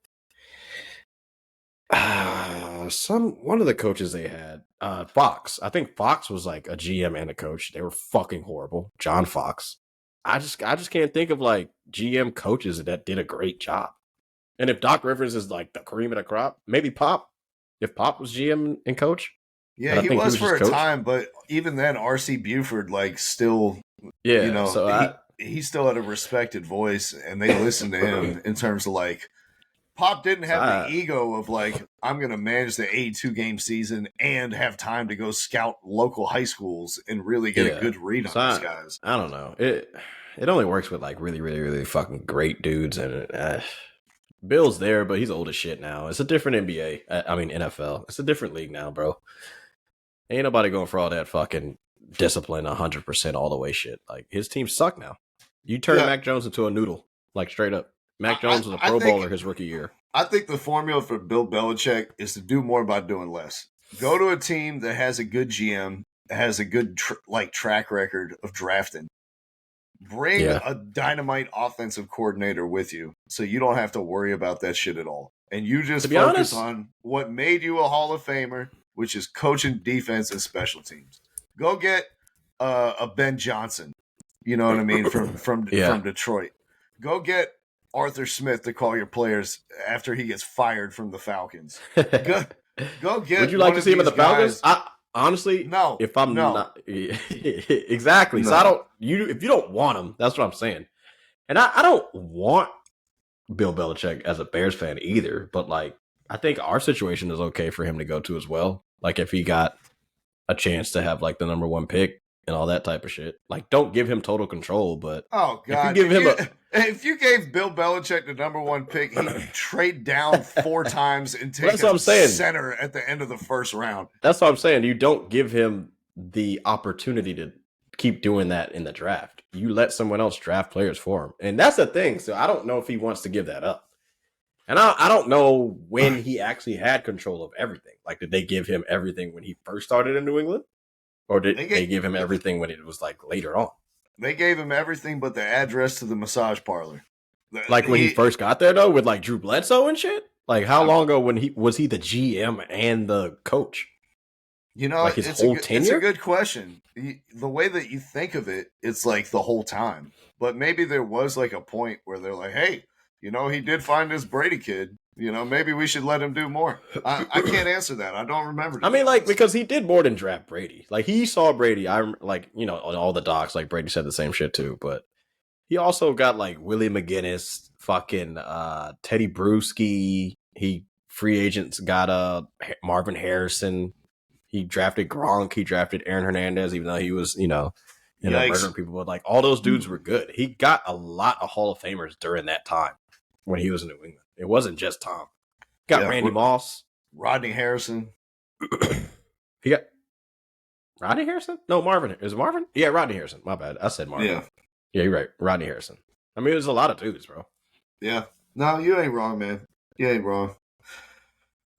one of the coaches they had, Fox. I think Fox was like a GM and a coach. They were fucking horrible. John Fox. I just can't think of like GM coaches that did a great job. And if Doc Rivers is like the cream of the crop, maybe Pop. If Pop was GM and coach. Yeah, he was for a time, but even then, R.C. Buford still, he still had a respected voice, and they listened to him in terms of like, Pop didn't have the ego of like, I'm going to manage the 82-game season and have time to go scout local high schools and really get a good read on these guys. I don't know. It only works with like really, really, really fucking great dudes, and Bill's there, but he's old as shit now. It's a different NFL. It's a different league now, bro. Ain't nobody going for all that fucking discipline 100% all the way shit. Like, his team suck now. You turn Mac Jones into a noodle, like, straight up. Mac Jones was a Pro Bowler his rookie year. I think the formula for Bill Belichick is to do more by doing less. Go to a team that has a good GM, has a good track record of drafting. Bring a dynamite offensive coordinator with you so you don't have to worry about that shit at all. And you just focus on what made you a Hall of Famer, which is coaching defense and special teams. Go get a Ben Johnson, you know what I mean, from Detroit. Go get Arthur Smith to call your players after he gets fired from the Falcons. Go get. Would you like to see him at the Falcons? Honestly, no. If I'm not exactly, no. So if you don't want him, that's what I'm saying. And I don't want Bill Belichick as a Bears fan either. But like, I think our situation is okay for him to go to as well. Like, if he got a chance to have like the number 1 pick, and all that type of shit. Like, don't give him total control, but oh god, if you gave Bill Belichick the number 1 pick, he'd trade down 4 times and take that's what I'm saying. Center at the end of the first round. That's what I'm saying. You don't give him the opportunity to keep doing that in the draft. You let someone else draft players for him, and that's the thing. So I don't know if he wants to give that up. And I don't know when he actually had control of everything. Like, did they give him everything when he first started in New England? Or did they give him everything when it was, like, later on? They gave him everything but the address to the massage parlor. Like, when he first got there, though, with, like, Drew Bledsoe and shit? Like, how long ago was he the GM and the coach? You know, like his whole tenure? It's a good question. The way that you think of it, it's like the whole time. But maybe there was, like, a point where they're like, hey, you know, he did find this Brady kid. You know, maybe we should let him do more. I can't answer that. I don't remember. I mean, like, because he did more than draft Brady. Like, he saw Brady. Like, you know, on all the docs, like, Brady said the same shit, too. But he also got, like, Willie McGinnis, fucking Teddy Bruschi. He free agents got Marvin Harrison. He drafted Gronk. He drafted Aaron Hernandez, even though he was, you know, murdering people. But, like, all those dudes were good. He got a lot of Hall of Famers during that time when he was in New England. It wasn't just Tom. Got Randy Moss. Rodney Harrison. He got Rodney Harrison? No, Marvin. Is it Marvin? Yeah, Rodney Harrison. My bad. I said Marvin. Yeah, you're right. Rodney Harrison. I mean, there's a lot of dudes, bro. Yeah. No, you ain't wrong, man. You ain't wrong.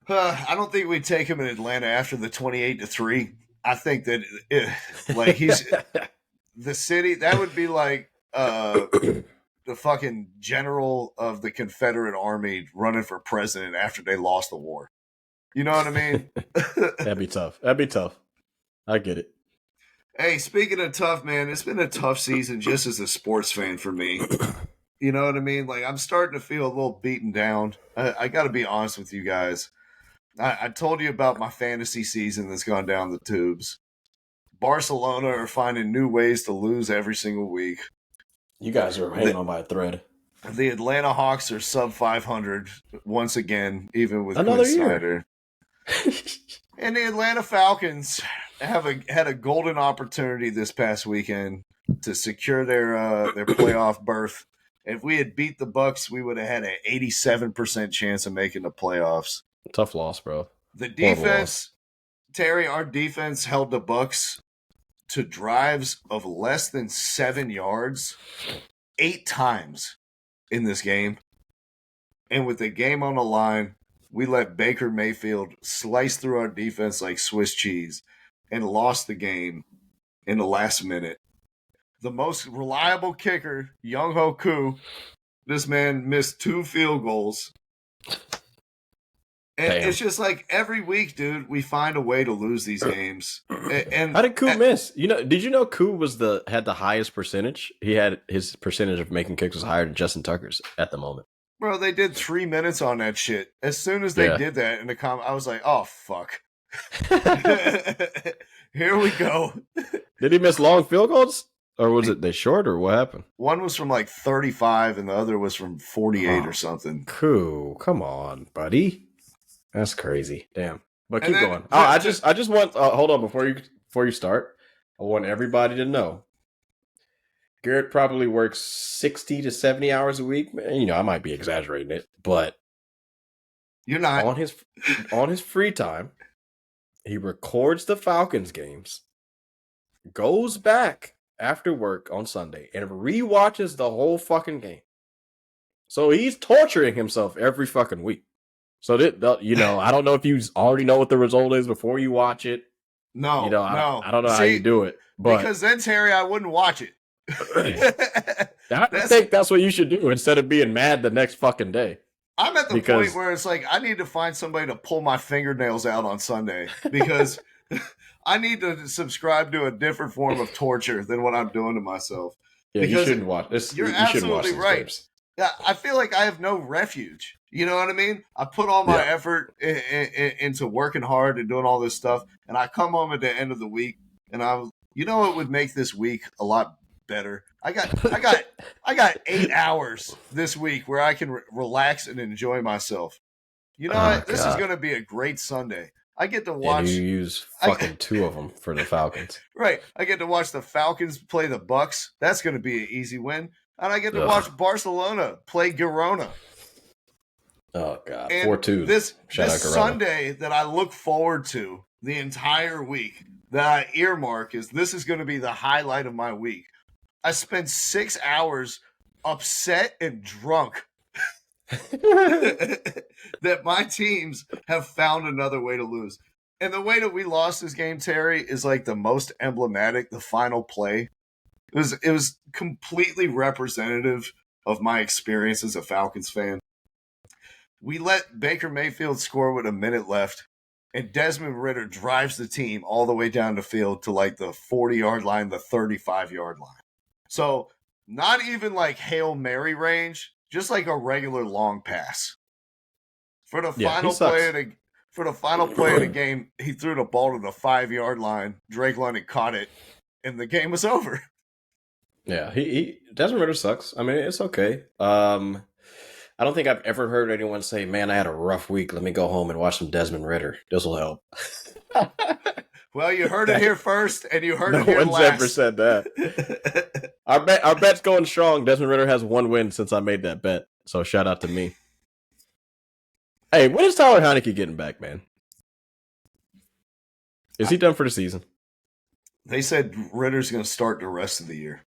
I don't think we'd take him in Atlanta after the 28-3. I think that, like, he's the city. That would be like the fucking general of the Confederate Army running for president after they lost the war. You know what I mean? That'd be tough. That'd be tough. I get it. Hey, speaking of tough, man, it's been a tough season just as a sports fan for me. You know what I mean? Like, I'm starting to feel a little beaten down. I got to be honest with you guys. I told you about my fantasy season that's gone down the tubes. Barcelona are finding new ways to lose every single week. You guys are hanging on by a thread. The Atlanta Hawks are sub 500 once again, even with another Quinn year. Snyder. And the Atlanta Falcons had a golden opportunity this past weekend to secure their playoff berth. If we had beat the Bucks, we would have had an 87% chance of making the playoffs. Tough loss, bro. The defense, Terry, our defense held the Bucks to drives of less than 7 yards 8 times in this game. And with the game on the line, we let Baker Mayfield slice through our defense like Swiss cheese and lost the game in the last minute. The most reliable kicker, Young-Ho Koo, this man missed 2 field goals. And Damn. It's just like every week, dude, we find a way to lose these games. And how did Koo miss? You know, did you know Koo had the highest percentage? He had his percentage of making kicks was higher than Justin Tucker's at the moment. Bro, they did 3 minutes on that shit. As soon as they did that in the comment, I was like, oh, fuck. Here we go. Did he miss long field goals? Or was it they short, or what happened? One was from like 35 and the other was from 48 or something. Koo, come on, buddy. That's crazy. Damn. But keep going. I just want hold on before you start. I want everybody to know. Garrett probably works 60 to 70 hours a week. You know, I might be exaggerating it, but you're not. On his free time, he records the Falcons games, goes back after work on Sunday, and rewatches the whole fucking game. So he's torturing himself every fucking week. So that, you know, I don't know if you already know what the result is before you watch it. No, you know, no. I don't know how you do it, but because then, Terry, I wouldn't watch it. I think that's what you should do instead of being mad the next fucking day. I'm at the point where it's like I need to find somebody to pull my fingernails out on Sunday because I need to subscribe to a different form of torture than what I'm doing to myself. Yeah, because you shouldn't watch this. You're absolutely right. Games. Yeah, I feel like I have no refuge. You know what I mean? I put all my effort into working hard and doing all this stuff, and I come home at the end of the week, and you know what would make this week a lot better? I got 8 hours this week where I can relax and enjoy myself. You know what? This is going to be a great Sunday. I get to watch. And you use fucking 2 of them for the Falcons. Right. I get to watch the Falcons play the Bucks. That's going to be an easy win. And I get to watch Barcelona play Girona. Oh, God. 4-2. This Sunday that I look forward to the entire week that I earmark this is going to be the highlight of my week. I spent 6 hours upset and drunk that my teams have found another way to lose. And the way that we lost this game, Terry, is like the most emblematic, the final play. It was completely representative of my experience as a Falcons fan. We let Baker Mayfield score with a minute left, and Desmond Ridder drives the team all the way down the field to like the 40-yard line, the 35-yard line. So not even like Hail Mary range, just like a regular long pass. For the final play of the game, he threw the ball to the 5-yard line. Drake London caught it, and the game was over. Yeah, he Desmond Ridder sucks. I mean, it's okay. I don't think I've ever heard anyone say, "Man, I had a rough week. Let me go home and watch some Desmond Ridder. This will help." Well, you heard it here first, and you heard it here last. No one's ever said that. Our bet's going strong. Desmond Ridder has 1 win since I made that bet. So shout out to me. Hey, when is Tyler Heineke getting back, man? Is he done for the season? They said Ritter's going to start the rest of the year.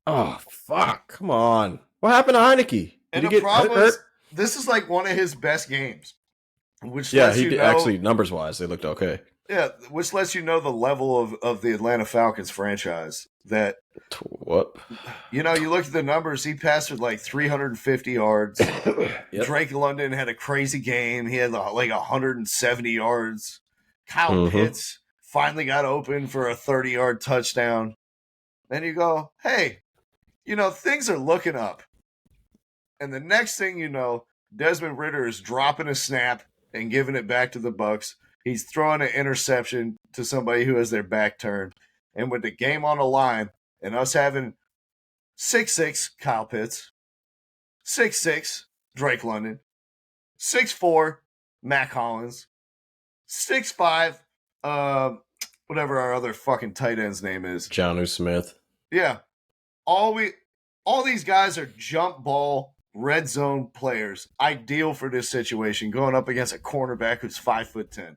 Oh, fuck. Come on. What happened to Heineke? And the problem is, this is like one of his best games. Which lets you know, actually, numbers-wise, they looked okay. Yeah, which lets you know the level of the Atlanta Falcons franchise. That what? You know, you look at the numbers. He passed for like 350 yards. Yep. Drake London had a crazy game. He had like 170 yards. Kyle Pitts finally got open for a 30-yard touchdown. Then you go, hey, you know, things are looking up. And the next thing you know, Desmond Ridder is dropping a snap and giving it back to the Bucs. He's throwing an interception to somebody who has their back turned. And with the game on the line and us having 6'6" Kyle Pitts, 6'6" Drake London, 6'4" Mac Hollins, 6'5", whatever our other fucking tight end's name is. Jonnu Smith. Yeah. All these guys are jump ball, red zone players, ideal for this situation, going up against a cornerback who's 5'10".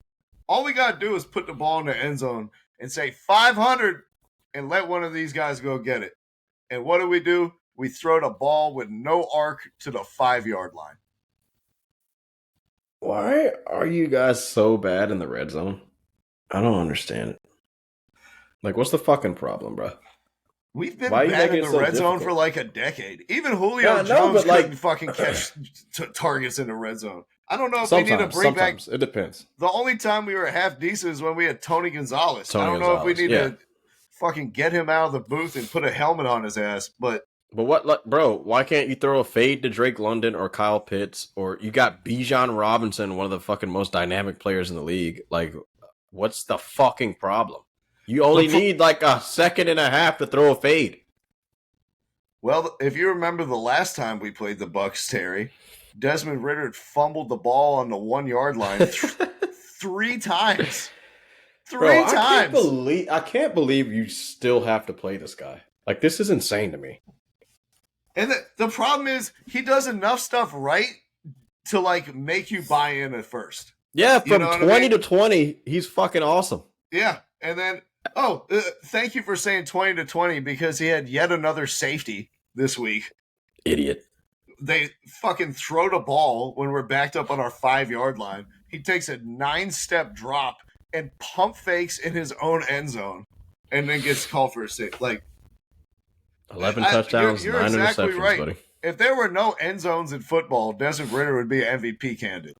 All we got to do is put the ball in the end zone and say 500 and let one of these guys go get it. And what do? We throw the ball with no arc to the 5-yard line. Why are you guys so bad in the red zone? I don't understand it. Like, what's the fucking problem, bro? We've been bad in the red zone for like a decade. Even Julio Jones couldn't fucking catch targets in the red zone. I don't know if we need to bring back. It depends. The only time we were half decent is when we had Tony Gonzalez. I don't know if we need to fucking get him out of the booth and put a helmet on his ass. But what, like, bro? Why can't you throw a fade to Drake London or Kyle Pitts, or you got Bijan Robinson, one of the fucking most dynamic players in the league? Like, what's the fucking problem? You only need like a second and a half to throw a fade. Well, if you remember the last time we played the Bucs, Terry, Desmond Ridder fumbled the ball on the 1-yard line 3 times. Three times. I can't believe you still have to play this guy. Like, this is insane to me. And the problem is he does enough stuff right to like make you buy in at first. Yeah, from 20 to 20, he's fucking awesome. Yeah, and then thank you for saying 20 to 20 because he had yet another safety this week. Idiot. They fucking throw the ball when we're backed up on our 5-yard line. He takes a 9-step drop and pump fakes in his own end zone and then gets called for a safety. Like 11 touchdowns, you're 9 exactly interceptions, right. buddy. If there were no end zones in football, Desmond Ridder would be an MVP candidate.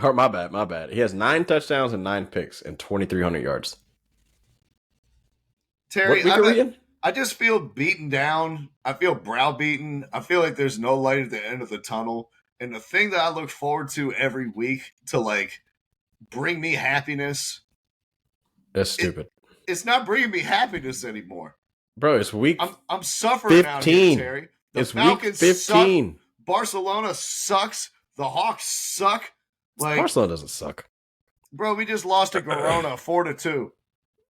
Oh, my bad. He has 9 touchdowns and 9 picks and 2,300 yards. Terry, I just feel beaten down. I feel browbeaten. I feel like there's no light at the end of the tunnel. And the thing that I look forward to every week to like bring me happiness. That's stupid. It's not bringing me happiness anymore. Bro, it's week I'm suffering 15. out here, Terry. The Falcons week 15. Suck. Barcelona sucks. The Hawks suck. Like, Barcelona doesn't suck. Bro, we just lost to Corona 4-2.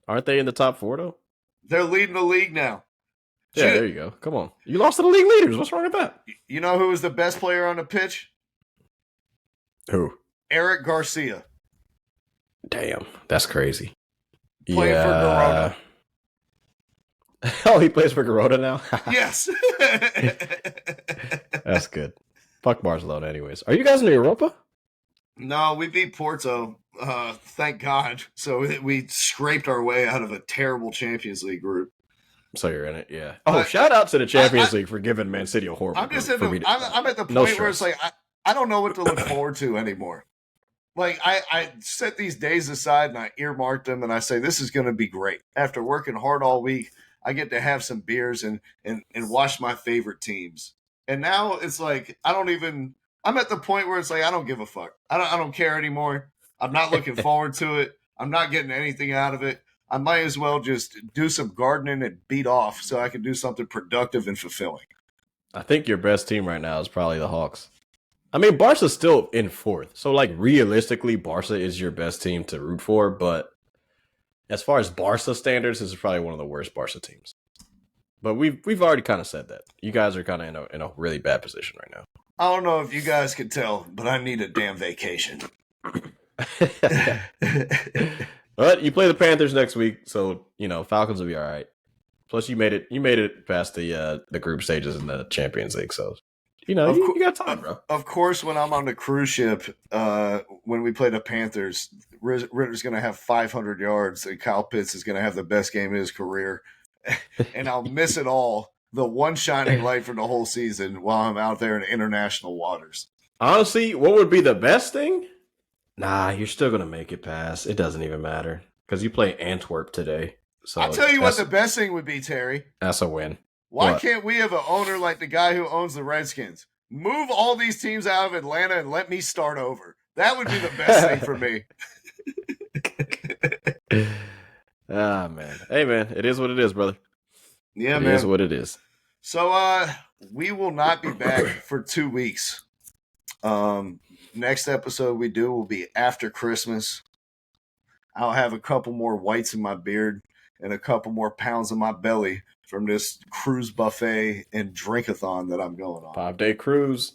Aren't they in the top 4 though? They're leading the league now. Yeah, there you go. Come on. You lost to the league leaders. What's wrong with that? You know who was the best player on the pitch? Who? Eric Garcia. Damn, that's crazy. Playing for Corona. Oh, he plays for Corona now? Yes. That's good. Fuck Barcelona anyways. Are you guys in Europa? No, we beat Porto. Thank God. So we scraped our way out of a terrible Champions League group. So you're in it, yeah. Oh, shout out to the Champions League for giving Man City a horrible. I'm just I'm at the point where it's like I don't know what to look forward to anymore. Like I set these days aside and I earmarked them and I say this is going to be great. After working hard all week, I get to have some beers and watch my favorite teams. And now it's like I'm at the point where it's like I don't give a fuck. I don't care anymore. I'm not looking forward to it. I'm not getting anything out of it. I might as well just do some gardening and beat off so I can do something productive and fulfilling. I think your best team right now is probably the Hawks. I mean, Barca's still in 4th. So, like, realistically, Barca is your best team to root for. But as far as Barca standards, this is probably one of the worst Barca teams. But we've already kind of said that. You guys are kind of in a really bad position right now. I don't know if you guys can tell, but I need a damn vacation. But you play the Panthers next week, so Falcons will be all right. Plus, you made it past the group stages in the Champions League, so you got time, bro. Of course, when I'm on the cruise ship, when we play the Panthers, Ritter's going to have 500 yards, and Kyle Pitts is going to have the best game of his career, and I'll miss it all. The one shining light for the whole season while I'm out there in international waters. Honestly, what would be the best thing? Nah, you're still going to make it past. It doesn't even matter because you play Antwerp today. So I'll tell you what the best thing would be, Terry. That's a win. Why can't we have an owner like the guy who owns the Redskins? Move all these teams out of Atlanta and let me start over. That would be the best thing for me. Ah, man. Hey, man, it is what it is, brother. Yeah, man. It is what it is. So, we will not be back for 2 weeks. Next episode we do will be after Christmas. I'll have a couple more whites in my beard and a couple more pounds in my belly from this cruise buffet and drink-a-thon that I'm going on. 5-day cruise.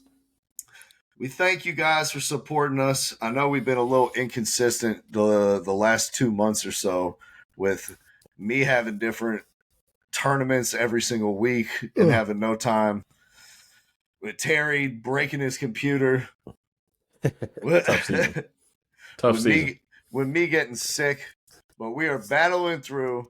We thank you guys for supporting us. I know we've been a little inconsistent the last 2 months or so with me having different tournaments every single week and having no time. With Terry breaking his computer. Tough season. With me getting sick. But we are battling through.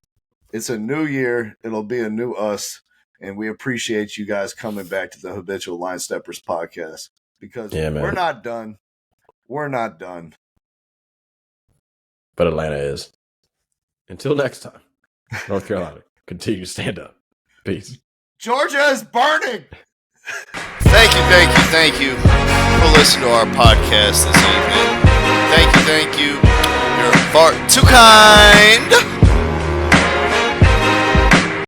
It's a new year. It'll be a new us. And we appreciate you guys coming back to the Habitual Line Steppers podcast. Because we're not done. We're not done. But Atlanta is. Until next time, North Carolina, continue to stand up. Peace. Georgia is burning. Thank you for listening to our podcast this evening. Thank you. You're far too kind.